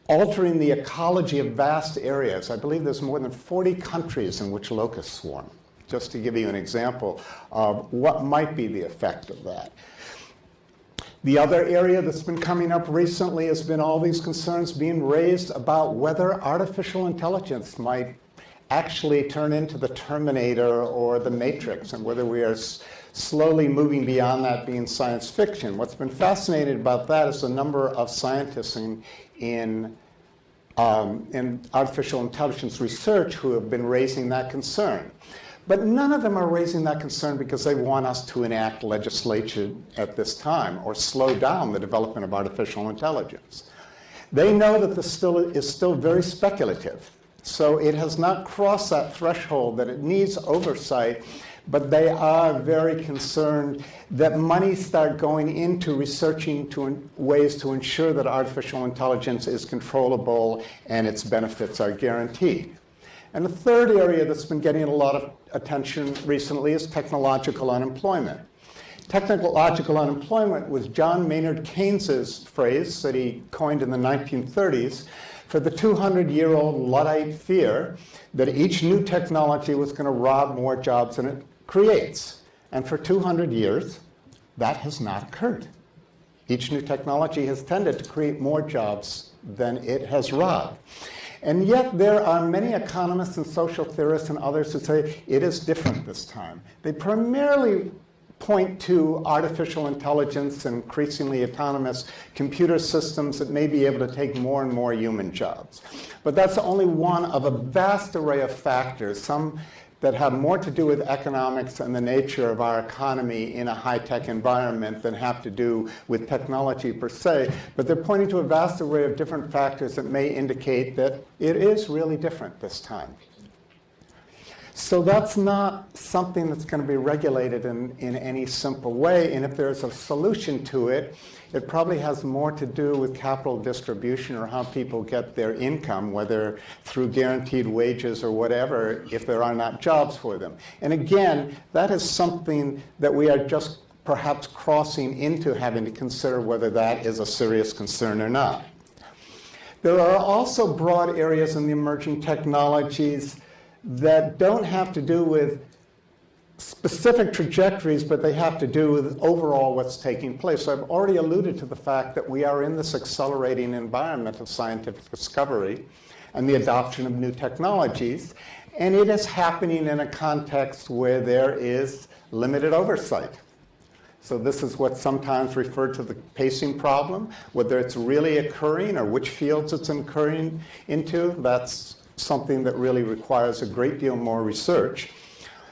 altering the ecology of vast areas. I believe there's more than 40 countries in which locusts swarm, just to give you an example of what might be the effect of that. The other area that's been coming up recently has been all these concerns being raised about whether artificial intelligence might actually turn into the Terminator or the Matrix, and whether we are slowly moving beyond that being science fiction. What's been fascinating about that is the number of scientists in artificial intelligence research who have been raising that concern. But none of them are raising that concern because they want us to enact legislation at this time or slow down the development of artificial intelligence. They know that this is still very speculative. So it has not crossed that threshold that it needs oversight, but they are very concerned that money start going into researching ways to ensure that artificial intelligence is controllable and its benefits are guaranteed. And the third area that's been getting a lot of attention recently is technological unemployment. Technological unemployment was John Maynard Keynes's phrase that he coined in the 1930s for the 200-year-old Luddite fear that each new technology was going to rob more jobs than it creates. And for 200 years, that has not occurred. Each new technology has tended to create more jobs than it has robbed. And yet there are many economists and social theorists and others who say it is different this time. They primarily point to artificial intelligence and increasingly autonomous computer systems that may be able to take more and more human jobs. But that's only one of a vast array of factors, some that have more to do with economics and the nature of our economy in a high-tech environment than have to do with technology per se. But they're pointing to a vast array of different factors that may indicate that it is really different this time. So that's not something that's going to be regulated in any simple way. And if there's a solution to it, it probably has more to do with capital distribution or how people get their income, whether through guaranteed wages or whatever, if there are not jobs for them. And again, that is something that we are just perhaps crossing into having to consider whether that is a serious concern or not. There are also broad areas in the emerging technologies that don't have to do with specific trajectories, but they have to do with overall what's taking place. So I've already alluded to the fact that we are in this accelerating environment of scientific discovery and the adoption of new technologies, and it is happening in a context where there is limited oversight. So this is what's sometimes referred to the pacing problem, whether it's really occurring or which fields it's occurring into. That's something that really requires a great deal more research.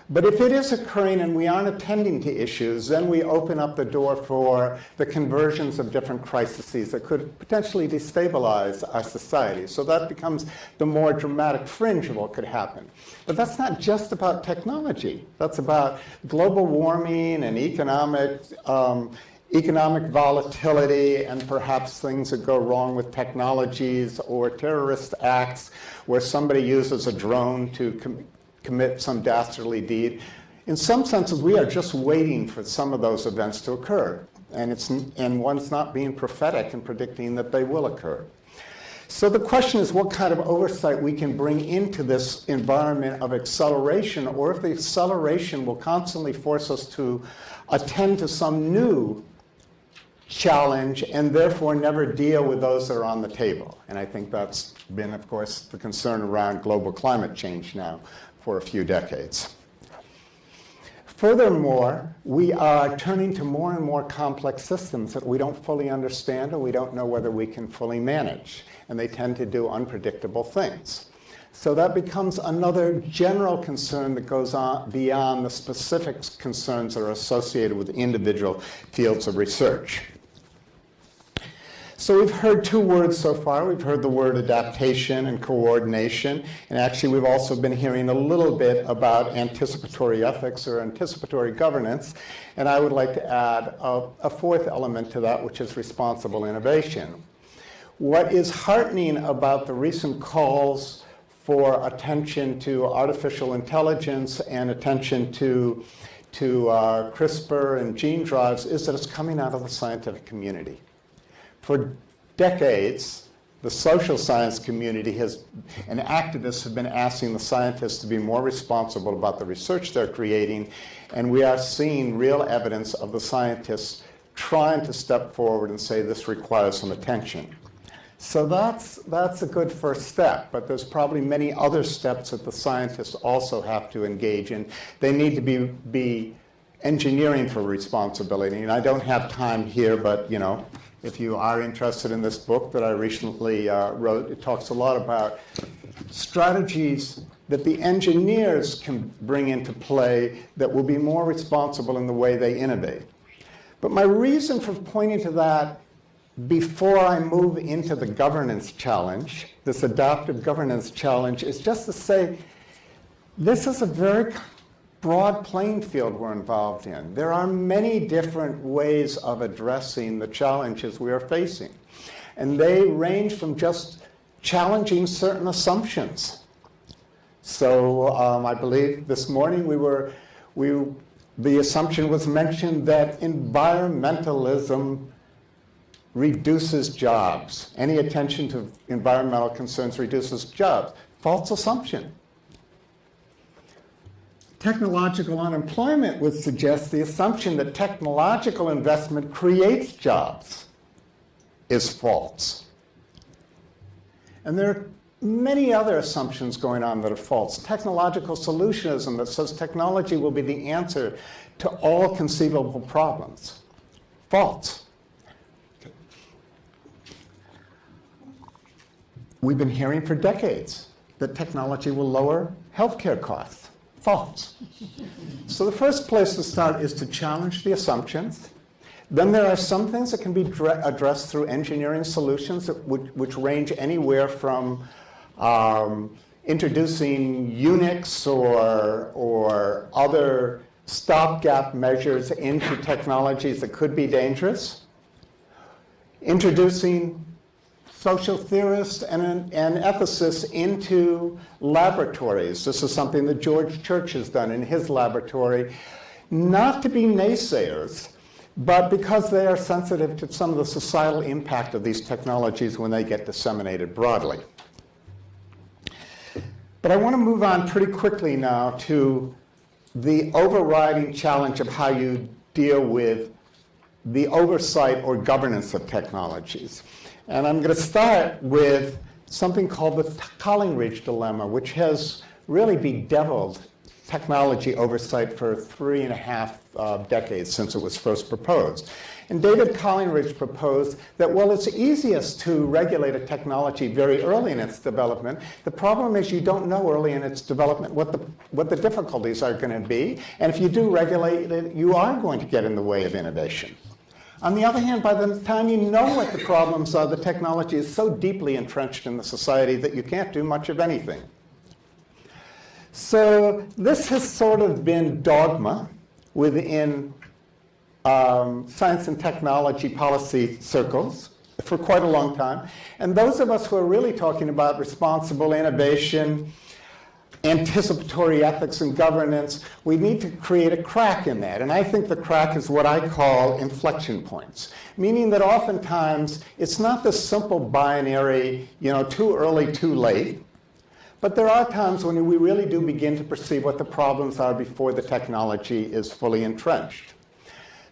But if it is occurring and we aren't attending to issues, then we open up the door for the conversions of different crises that could potentially destabilize our society. So that becomes the more dramatic fringe of what could happen. But that's not just about technology. That's about global warming and economic volatility, and perhaps things that go wrong with technologies or terrorist acts where somebody uses a drone to commit some dastardly deed. In some senses, we are just waiting for some of those events to occur, and one's not being prophetic and predicting that they will occur. So the question is what kind of oversight we can bring into this environment of acceleration, or if the acceleration will constantly force us to attend to some new challenge and therefore never deal with those that are on the table. And I think that's been, of course, the concern around global climate change now for a few decades. Furthermore, we are turning to more and more complex systems that we don't fully understand or we don't know whether we can fully manage, and they tend to do unpredictable things. So that becomes another general concern that goes on beyond the specific concerns that are associated with individual fields of research. So we've heard two words so far. We've heard the word adaptation and coordination. And actually, we've also been hearing a little bit about anticipatory ethics or anticipatory governance. And I would like to add a fourth element to that, which is responsible innovation. What is heartening about the recent calls for attention to artificial intelligence and attention to CRISPR and gene drives is that it's coming out of the scientific community. For decades, the social science community and activists have been asking the scientists to be more responsible about the research they're creating, and we are seeing real evidence of the scientists trying to step forward and say this requires some attention. So that's a good first step, but there's probably many other steps that the scientists also have to engage in. They need to be engineering for responsibility, and I don't have time here, but if you are interested in this book that I recently wrote, it talks a lot about strategies that the engineers can bring into play that will be more responsible in the way they innovate. But my reason for pointing to that before I move into the governance challenge, this adaptive governance challenge, is just to say this is a very broad playing field we're involved in. There are many different ways of addressing the challenges we are facing. And they range from just challenging certain assumptions. So I believe this morning the assumption was mentioned that environmentalism reduces jobs. Any attention to environmental concerns reduces jobs. False assumption. Technological unemployment would suggest the assumption that technological investment creates jobs is false. And there are many other assumptions going on that are false. Technological solutionism that says technology will be the answer to all conceivable problems. False. We've been hearing for decades that technology will lower healthcare costs. False. So the first place to start is to challenge the assumptions. Then there are some things that can be addressed through engineering solutions which range anywhere from introducing Unix or other stopgap measures into technologies that could be dangerous, introducing social theorists and ethicists into laboratories. This is something that George Church has done in his laboratory, not to be naysayers, but because they are sensitive to some of the societal impact of these technologies when they get disseminated broadly. But I want to move on pretty quickly now to the overriding challenge of how you deal with the oversight or governance of technologies. And I'm going to start with something called the Collingridge Dilemma, which has really bedeviled technology oversight for 3.5 decades since it was first proposed. And David Collingridge proposed that, well, it's easiest to regulate a technology very early in its development. The problem is you don't know early in its development what the difficulties are going to be. And if you do regulate it, you are going to get in the way of innovation. On the other hand, by the time you know what the problems are, the technology is so deeply entrenched in the society that you can't do much of anything. So this has sort of been dogma within science and technology policy circles for quite a long time. And those of us who are really talking about responsible innovation, anticipatory ethics and governance, we need to create a crack in that. And I think the crack is what I call inflection points, meaning that oftentimes it's not this simple binary, too early, too late. But there are times when we really do begin to perceive what the problems are before the technology is fully entrenched.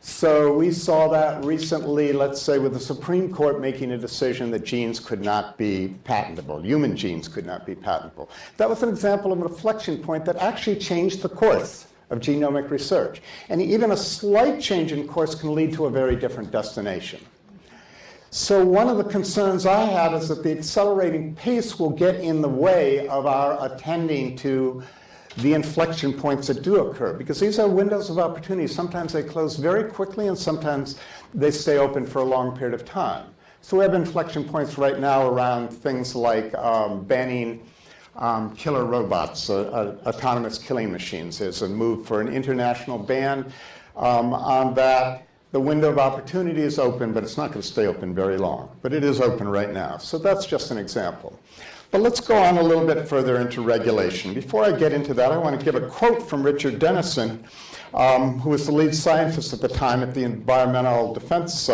So we saw that recently, let's say, with the Supreme Court making a decision that genes could not be patentable, human genes could not be patentable. That was an example of an inflection point that actually changed the course of genomic research. And even a slight change in course can lead to a very different destination. So one of the concerns I have is that the accelerating pace will get in the way of our attending to the inflection points that do occur, because these are windows of opportunity. Sometimes they close very quickly, and sometimes they stay open for a long period of time. So we have inflection points right now around things like banning killer robots, autonomous killing machines. There's a move for an international ban on that. The window of opportunity is open, but it's not going to stay open very long. But it is open right now. So that's just an example. But let's go on a little bit further into regulation. Before I get into that, I want to give a quote from Richard Dennison, who was the lead scientist at the time at the Environmental Defense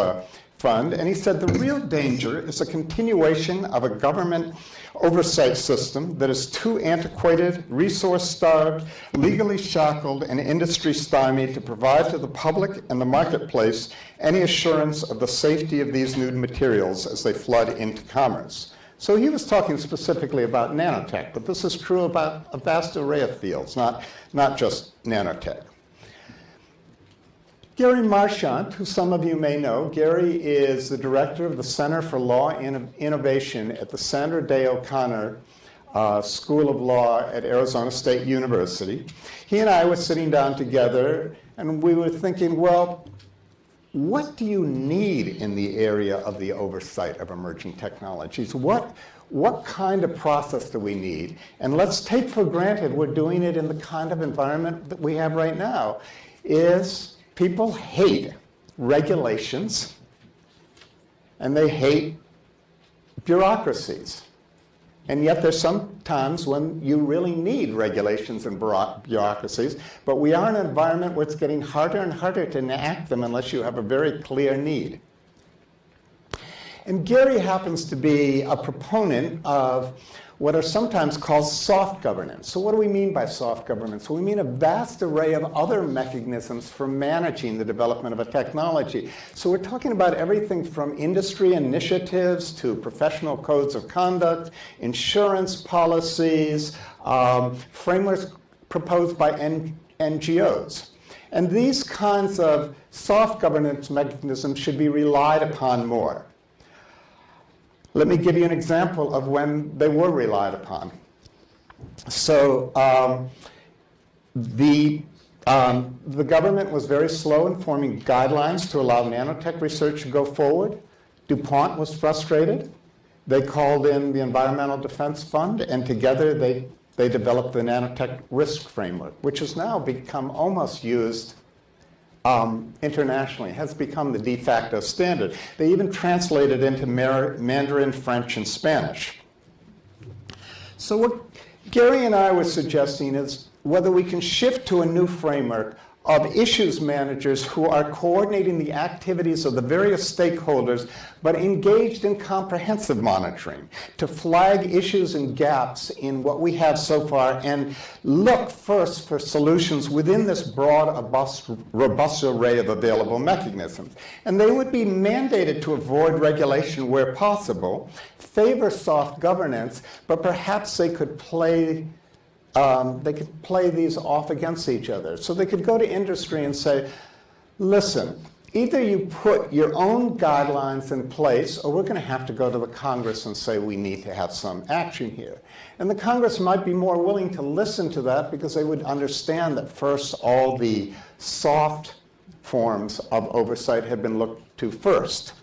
Fund. And he said, "The real danger is a continuation of a government oversight system that is too antiquated, resource-starved, legally shackled, and industry-stymied to provide to the public and the marketplace any assurance of the safety of these new materials as they flood into commerce." So he was talking specifically about nanotech, but this is true about a vast array of fields, not just nanotech. Gary Marchant, who some of you may know, Gary is the director of the Center for Law and Innovation at the Sandra Day O'Connor School of Law at Arizona State University. He and I were sitting down together, and we were thinking, well, what do you need in the area of the oversight of emerging technologies? What kind of process do we need? And let's take for granted we're doing it in the kind of environment that we have right now, is people hate regulations and they hate bureaucracies. And yet there's some times when you really need regulations and bureaucracies, but we are in an environment where it's getting harder and harder to enact them unless you have a very clear need. And Gary happens to be a proponent of what are sometimes called soft governance. So what do we mean by soft governance? We mean a vast array of other mechanisms for managing the development of a technology. So we're talking about everything from industry initiatives to professional codes of conduct, insurance policies, frameworks proposed by NGOs. And these kinds of soft governance mechanisms should be relied upon more. Let me give you an example of when they were relied upon. So the government was very slow in forming guidelines to allow nanotech research to go forward. DuPont was frustrated. They called in the Environmental Defense Fund, and together they developed the nanotech risk framework, which has now become almost used internationally. It has become the de facto standard. They even translated into Mandarin, French, and Spanish. So what Gary and I were suggesting is whether we can shift to a new framework of issues managers who are coordinating the activities of the various stakeholders, but engaged in comprehensive monitoring to flag issues and gaps in what we have so far and look first for solutions within this broad, robust array of available mechanisms. And they would be mandated to avoid regulation where possible, favor soft governance, but perhaps they could play these off against each other. So they could go to industry and say, listen, either you put your own guidelines in place, or we're going to have to go to the Congress and say we need to have some action here. And the Congress might be more willing to listen to that because they would understand that first all the soft forms of oversight have been looked to first.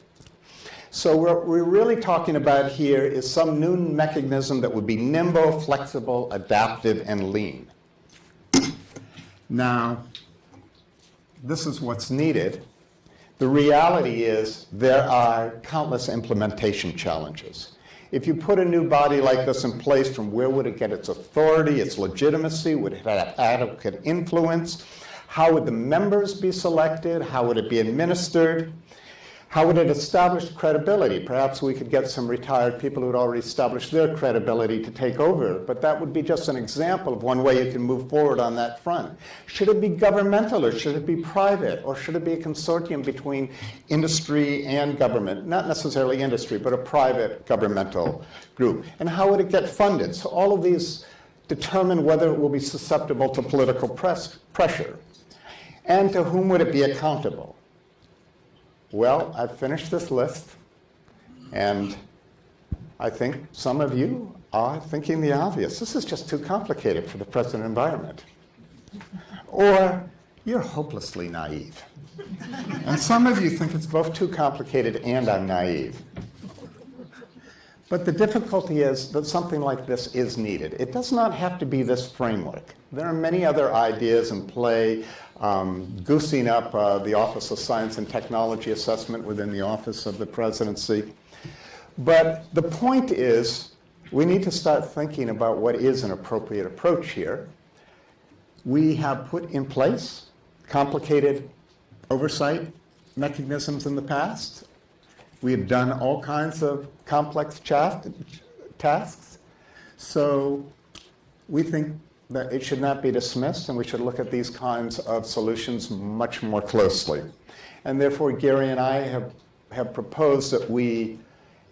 So what we're really talking about here is some new mechanism that would be nimble, flexible, adaptive, and lean. Now, this is what's needed. The reality is there are countless implementation challenges. If you put a new body like this in place, from where would it get its authority, its legitimacy? Would it have adequate influence? How would the members be selected? How would it be administered? How would it establish credibility? Perhaps we could get some retired people who had already established their credibility to take over, but that would be just an example of one way you can move forward on that front. Should it be governmental, or should it be private, or should it be a consortium between industry and government? Not necessarily industry, but a private governmental group. And how would it get funded? So all of these determine whether it will be susceptible to political pressure. And to whom would it be accountable? Well, I've finished this list, and I think some of you are thinking the obvious. This is just too complicated for the present environment. Or you're hopelessly naive. And some of you think it's both too complicated and I'm naive. But the difficulty is that something like this is needed. It does not have to be this framework. There are many other ideas in play. Goosing up the Office of Science and Technology Assessment within the Office of the Presidency. But the point is, we need to start thinking about what is an appropriate approach here. We have put in place complicated oversight mechanisms in the past. We have done all kinds of complex tasks. So we think that it should not be dismissed, and we should look at these kinds of solutions much more closely. And therefore, Gary and I have proposed that we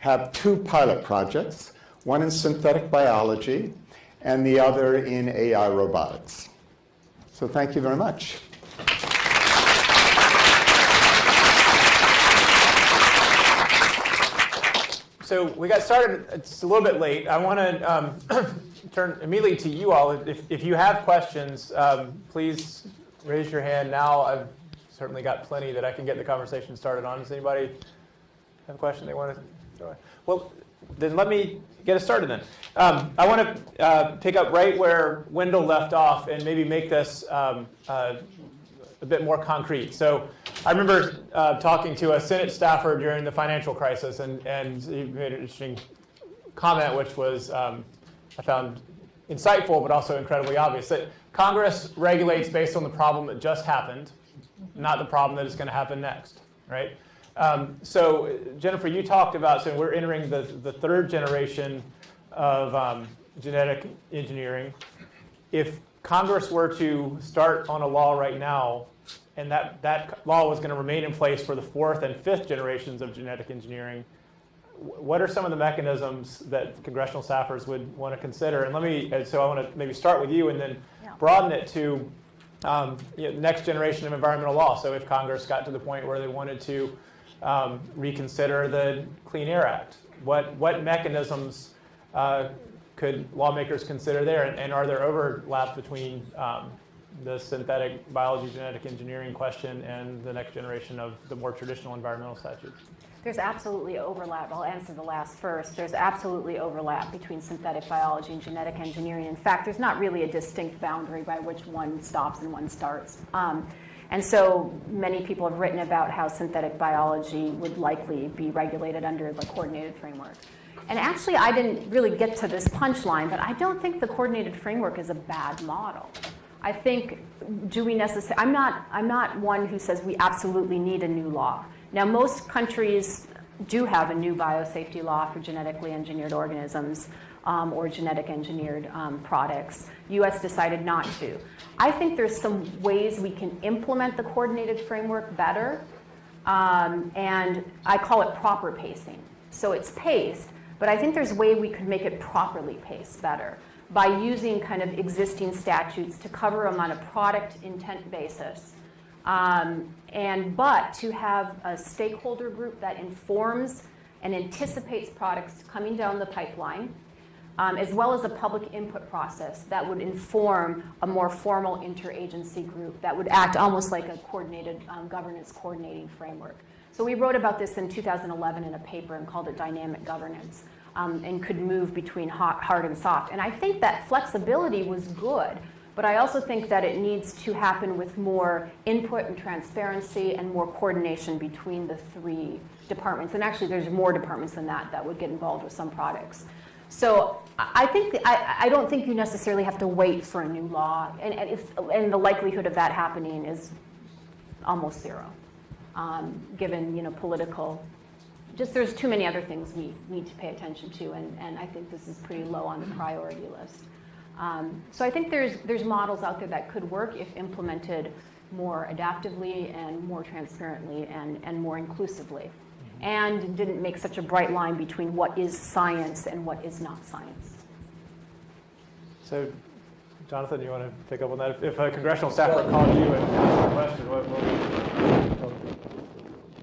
have two pilot projects, one in synthetic biology and the other in AI robotics. So thank you very much. So we got started, it's a little bit late. I want to turn immediately to you all. If you have questions, please raise your hand now. I've certainly got plenty that I can get the conversation started on. Does anybody have a question they want to throw in? Well, then let me get us started then. I want to pick up right where Wendell left off and maybe make this a bit more concrete. So I remember talking to a Senate staffer during the financial crisis, and he made an interesting comment, which was I found insightful, but also incredibly obvious, that Congress regulates based on the problem that just happened, not the problem that is going to happen next, right? So Jennifer, you talked about, so we're entering the third generation of genetic engineering. If Congress were to start on a law right now, and that law was going to remain in place for the fourth and fifth generations of genetic engineering, what are some of the mechanisms that congressional staffers would want to consider? And so I want to maybe start with you and then broaden it to the next generation of environmental law. So if Congress got to the point where they wanted to reconsider the Clean Air Act, what mechanisms could lawmakers consider there? And are there overlaps between the synthetic biology, genetic engineering question and the next generation of the more traditional environmental statutes? There's absolutely overlap. I'll answer the last first. There's absolutely overlap between synthetic biology and genetic engineering. In fact, there's not really a distinct boundary by which one stops and one starts. And so many people have written about how synthetic biology would likely be regulated under the coordinated framework. And actually, I didn't really get to this punchline, but I don't think the coordinated framework is a bad model. I think, I'm not one who says we absolutely need a new law. Now, most countries do have a new biosafety law for genetically engineered organisms or genetic engineered products. US decided not to. I think there's some ways we can implement the coordinated framework better, and I call it proper pacing. So it's paced, but I think there's a way we could make it properly paced better by using kind of existing statutes to cover them on a product intent basis. But to have a stakeholder group that informs and anticipates products coming down the pipeline, as well as a public input process that would inform a more formal interagency group that would act almost like a coordinated governance coordinating framework. So we wrote about this in 2011 in a paper and called it dynamic governance, and could move between hard and soft. And I think that flexibility was good. But I also think that it needs to happen with more input and transparency and more coordination between the three departments. And actually, there's more departments than that would get involved with some products. So I don't think you necessarily have to wait for a new law. And the likelihood of that happening is almost zero, given political. Just there's too many other things we need to pay attention to. And I think this is pretty low on the priority list. So I think there's models out there that could work if implemented more adaptively and more transparently and more inclusively, and didn't make such a bright line between what is science and what is not science. So, Jonathan, you want to pick up on that? If a congressional staffer called you and asked a question, what would you?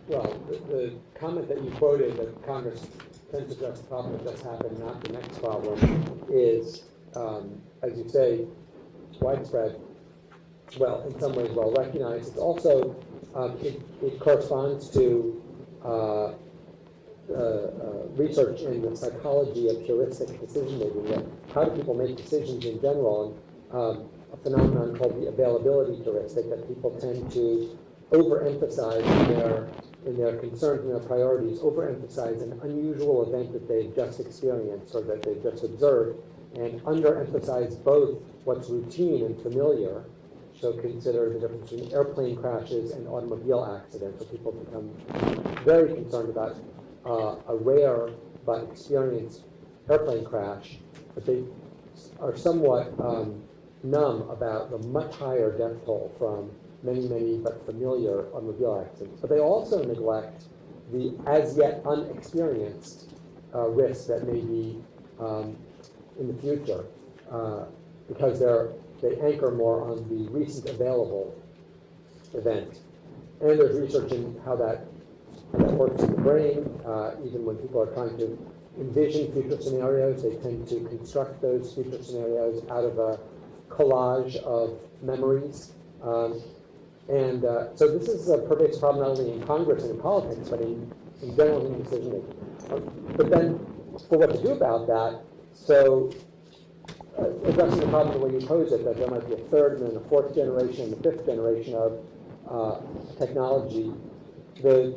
Well, the comment that you quoted, that Congress tends to address the problem that just happened, not the next problem, is, as you say, widespread, well, in some ways well recognized. It's also, it corresponds to research in the psychology of heuristic decision making. How do people make decisions in general? And a phenomenon called the availability heuristic, that people tend to overemphasize in their concerns and their priorities, overemphasize an unusual event that they've just experienced or that they've just observed, and underemphasize both what's routine and familiar. So consider the difference between airplane crashes and automobile accidents. So people become very concerned about a rare but experienced airplane crash, but they are somewhat numb about the much higher death toll from many, many but familiar automobile accidents. But they also neglect the as yet unexperienced risks that may be in the future, because they anchor more on the recent available event. And there's research in how that works in the brain. Even when people are trying to envision future scenarios, they tend to construct those future scenarios out of a collage of memories. So this is a pervasive problem not only in Congress and in politics, but in general human decision making. But then, for what to do about that, so addressing the problem the way you pose it, that there might be a third and then a fourth generation and a fifth generation of technology, the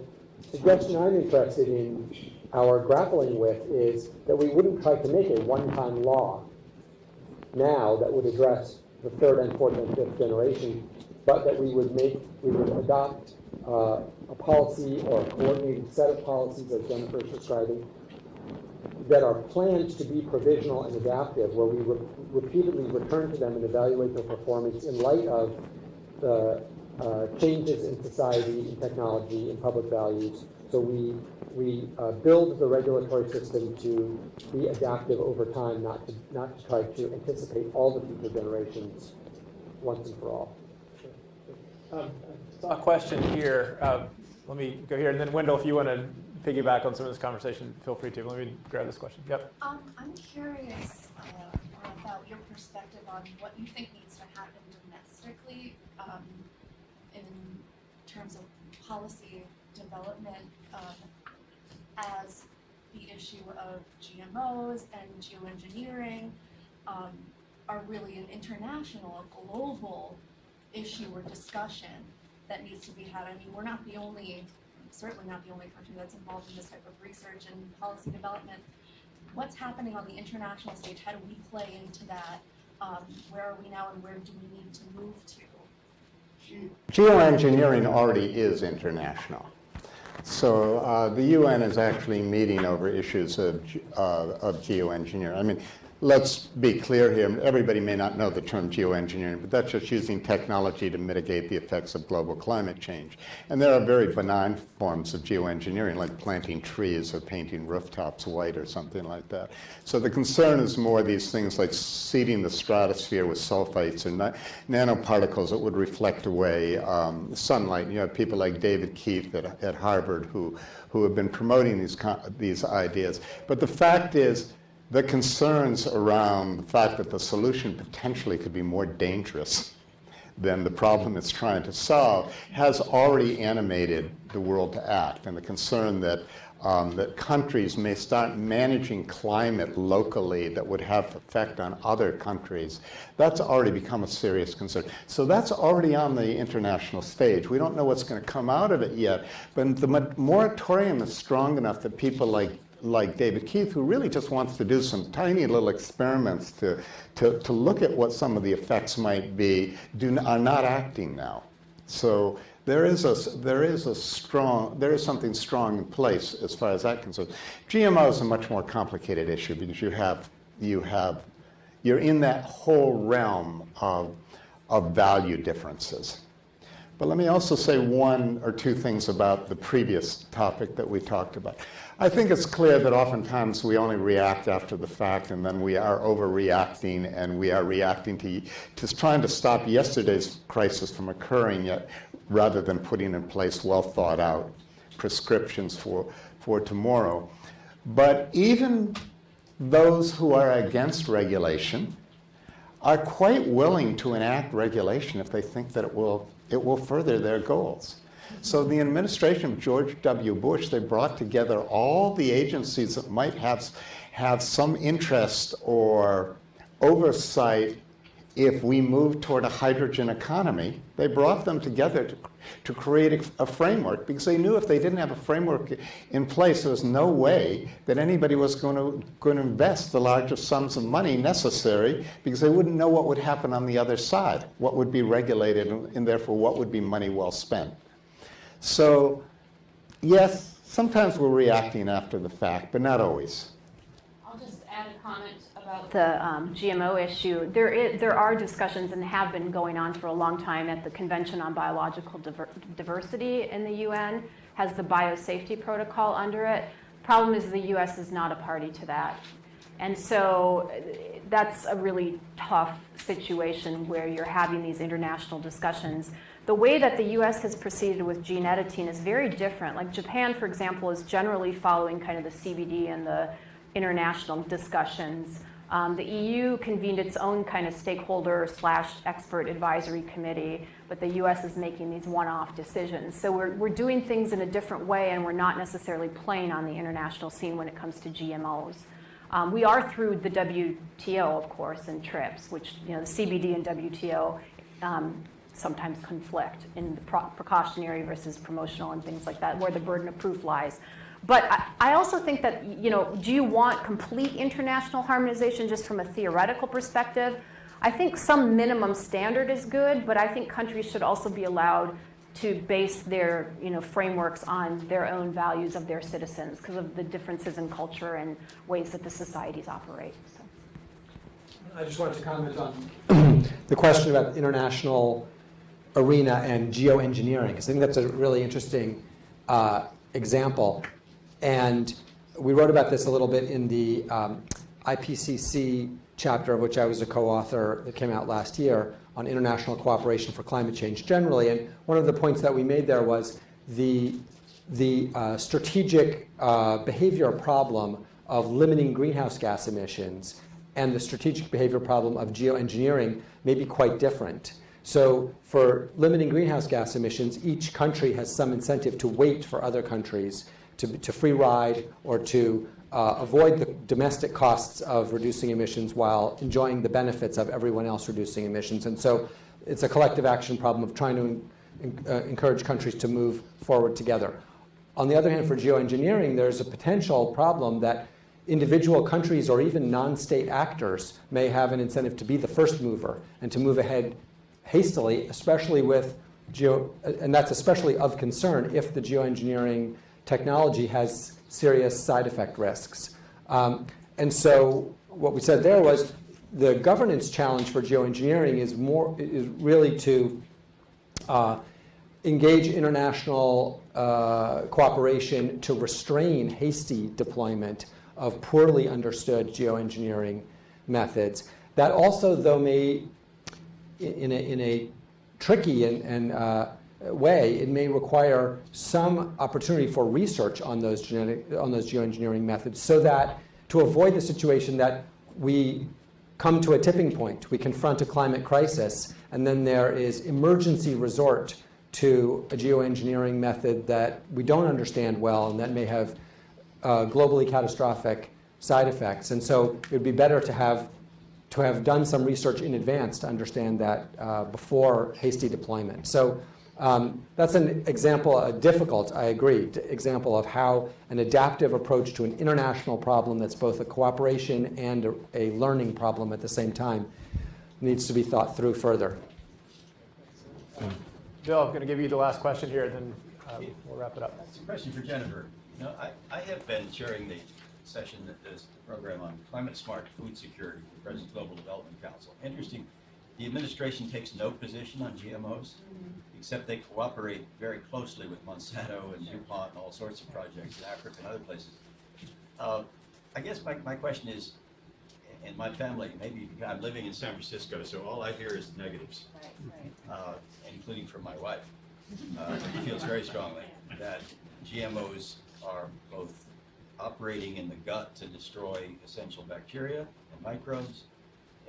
suggestion I'm interested in our grappling with is that we wouldn't try to make a one-time law now that would address the third and fourth and fifth generation, but that we would adopt a policy or a coordinated set of policies, as Jennifer is describing, that are planned to be provisional and adaptive, where we repeatedly return to them and evaluate their performance in light of the changes in society, in technology, in public values. So we build the regulatory system to be adaptive over time, not to try to anticipate all the future generations once and for all. A question here. Let me go here, and then Wendell, if you want to piggyback on some of this conversation, feel free to. Let me grab this question. Yep. I'm curious about your perspective on what you think needs to happen domestically in terms of policy development as the issue of GMOs and geoengineering are really an international, a global issue or discussion that needs to be had. I mean, we're not the only, certainly not the only country that's involved in this type of research and policy development. What's happening on the international stage? How do we play into that? Where are we now, and where do we need to move to? Geoengineering already is international. So the UN is actually meeting over issues of geoengineering. I mean, let's be clear here. Everybody may not know the term geoengineering, but that's just using technology to mitigate the effects of global climate change. And there are very benign forms of geoengineering, like planting trees or painting rooftops white or something like that. So the concern is more these things like seeding the stratosphere with sulfites and nanoparticles that would reflect away sunlight. You have people like David Keith at Harvard who have been promoting these ideas. But the fact is, the concerns around the fact that the solution potentially could be more dangerous than the problem it's trying to solve has already animated the world to act. And the concern that countries may start managing climate locally that would have effect on other countries, that's already become a serious concern. So that's already on the international stage. We don't know what's going to come out of it yet, but the moratorium is strong enough that people like David Keith, who really just wants to do some tiny little experiments to look at what some of the effects might be, are not acting now. So there is something strong in place as far as that concerns. GMO is a much more complicated issue because you're in that whole realm of value differences. But let me also say one or two things about the previous topic that we talked about. I think it's clear that oftentimes we only react after the fact, and then we are overreacting, and we are reacting to trying to stop yesterday's crisis from occurring yet, rather than putting in place well thought out prescriptions for tomorrow. But even those who are against regulation are quite willing to enact regulation if they think that it will further their goals. So the administration of George W. Bush, they brought together all the agencies that might have some interest or oversight if we move toward a hydrogen economy. They brought them together to create a framework, because they knew if they didn't have a framework in place, there was no way that anybody was going to invest the largest sums of money necessary, because they wouldn't know what would happen on the other side, what would be regulated, and therefore what would be money well spent. So, yes, sometimes we're reacting after the fact, but not always. I'll just add a comment about The GMO issue, there are discussions and have been going on for a long time at the Convention on Biological Diversity in the UN, has the biosafety protocol under it. Problem is the US is not a party to that. And so that's a really tough situation where you're having these international discussions. The way that the US has proceeded with gene editing is very different. Like Japan, for example, is generally following kind of the CBD and the international discussions. The EU convened its own kind of stakeholder/expert advisory committee, but the US is making these one-off decisions. So we're doing things in a different way, and we're not necessarily playing on the international scene when it comes to GMOs. We are through the WTO, of course, and TRIPS, which, you know, the CBD and WTO sometimes conflict in the precautionary versus promotional and things like that, where the burden of proof lies. But I also think that, you know, do you want complete international harmonization just from a theoretical perspective? I think some minimum standard is good, but I think countries should also be allowed to base their frameworks on their own values of their citizens because of the differences in culture and ways that the societies operate. So. I just wanted to comment on the question about international arena and geoengineering, because I think that's a really interesting example. And we wrote about this a little bit in the IPCC chapter, of which I was a co-author, that came out last year, on international cooperation for climate change generally. And one of the points that we made there was the strategic behavior problem of limiting greenhouse gas emissions and the strategic behavior problem of geoengineering may be quite different. So for limiting greenhouse gas emissions, each country has some incentive to wait for other countries to free ride or to avoid the domestic costs of reducing emissions while enjoying the benefits of everyone else reducing emissions. And so it's a collective action problem of trying to encourage countries to move forward together. On the other hand, for geoengineering, there's a potential problem that individual countries or even non-state actors may have an incentive to be the first mover and to move ahead hastily, especially with and that's especially of concern if the geoengineering technology has serious side effect risks. And so what we said there was the governance challenge for geoengineering is really to engage international cooperation to restrain hasty deployment of poorly understood geoengineering methods. That also, though, may, in a tricky way, it may require some opportunity for research on those geoengineering methods, so that to avoid the situation that we come to a tipping point, we confront a climate crisis, and then there is emergency resort to a geoengineering method that we don't understand well and that may have globally catastrophic side effects. And so it would be better to have done some research in advance to understand that before hasty deployment. So that's an example, a difficult, I agree, example of how an adaptive approach to an international problem that's both a cooperation and a learning problem at the same time needs to be thought through further. Bill, I'm going to give you the last question here, and then we'll wrap it up. It's a question for Jennifer. I have been chairing the session that does the program on climate smart food security for the present Global Development Council. Interesting, the administration takes no position on GMOs, except they cooperate very closely with Monsanto and DuPont and all sorts of projects in Africa and other places. I guess my question is, in my family, maybe I'm living in San Francisco, so all I hear is negatives, including from my wife. She feels very strongly that GMOs are both operating in the gut to destroy essential bacteria and microbes,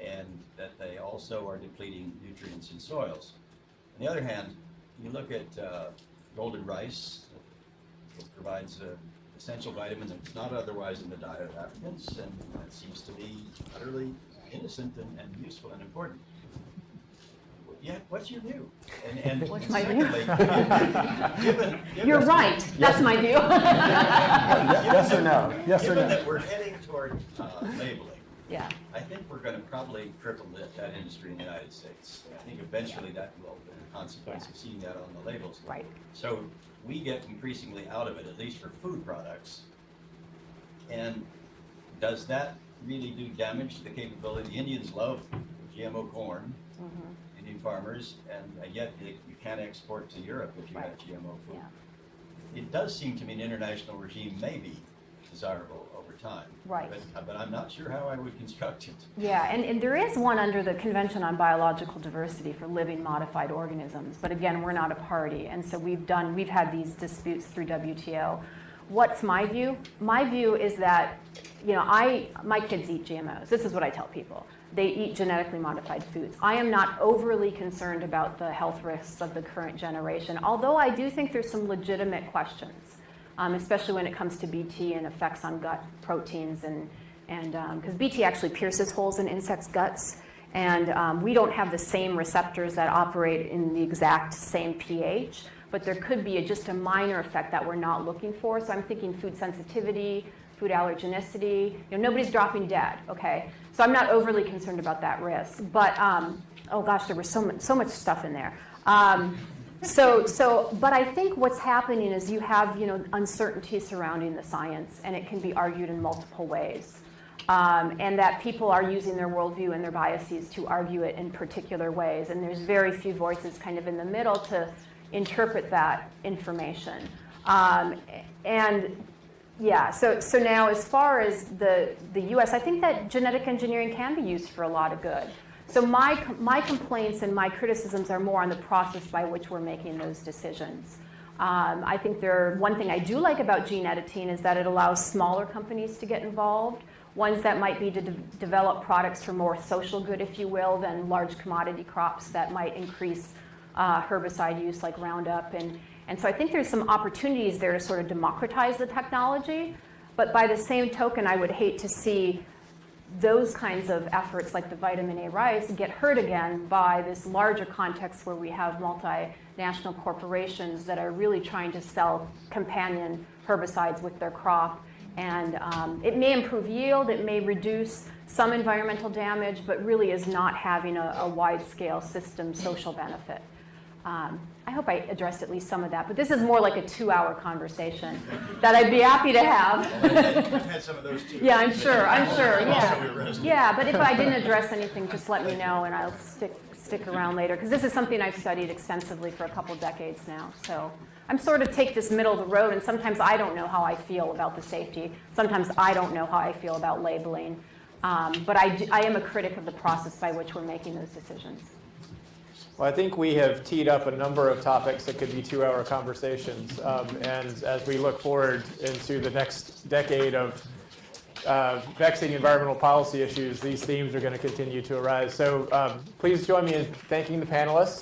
and that they also are depleting nutrients in soils. On the other hand, you look at golden rice, it provides an essential vitamin that's not otherwise in the diet of Africans, and it seems to be utterly innocent and useful and important. Yeah, what's your view? And What's my view? given You're right. That's my view. Yes or no? Yes or given no? that we're heading toward labeling, Yeah. I think we're going to probably cripple that industry in the United States. I think eventually that will be the consequence of seeing that on the labels. Right. So we get increasingly out of it, at least for food products. And does that really do damage to the capability? The Indians love GMO corn, Indian farmers, and yet you can't export to Europe if you have GMO food. Yeah. It does seem to me an international regime may be desirable over time. Right. But I'm not sure how I would construct it. Yeah, and there is one under the Convention on Biological Diversity for living modified organisms, but again, we're not a party, and so we've had these disputes through WTO. What's my view? My view is that, my kids eat GMOs. This is what I tell people. They eat genetically modified foods. I am not overly concerned about the health risks of the current generation, although I do think there's some legitimate questions. Especially when it comes to BT and effects on gut proteins, and because BT actually pierces holes in insects' guts, and we don't have the same receptors that operate in the exact same pH, but there could be just a minor effect that we're not looking for. So I'm thinking food sensitivity, food allergenicity. Nobody's dropping dead, okay? So I'm not overly concerned about that risk. But oh gosh, there was so much stuff in there. But I think what's happening is you have, uncertainty surrounding the science, and it can be argued in multiple ways. And that people are using their worldview and their biases to argue it in particular ways. And there's very few voices kind of in the middle to interpret that information. So now as far as the US, I think that genetic engineering can be used for a lot of good. So my complaints and my criticisms are more on the process by which we're making those decisions. I think one thing I do like about gene editing is that it allows smaller companies to get involved, ones that might be to develop products for more social good, if you will, than large commodity crops that might increase herbicide use like Roundup. And so I think there's some opportunities there to sort of democratize the technology. But by the same token, I would hate to see those kinds of efforts like the vitamin A rice get hurt again by this larger context where we have multinational corporations that are really trying to sell companion herbicides with their crop. And it may improve yield, it may reduce some environmental damage, but really is not having a wide-scale system social benefit. I hope I addressed at least some of that, but this is more like a 2-hour conversation that I'd be happy to have. I've had some of those too. Yeah, I'm sure, yeah. But if I didn't address anything, just let me know and I'll stick around later, because this is something I've studied extensively for a couple decades now. So I'm sort of take this middle of the road, and sometimes I don't know how I feel about the safety. Sometimes I don't know how I feel about labeling. But I am a critic of the process by which we're making those decisions. Well, I think we have teed up a number of topics that could be 2-hour conversations. And as we look forward into the next decade of vexing environmental policy issues, these themes are going to continue to arise. So please join me in thanking the panelists.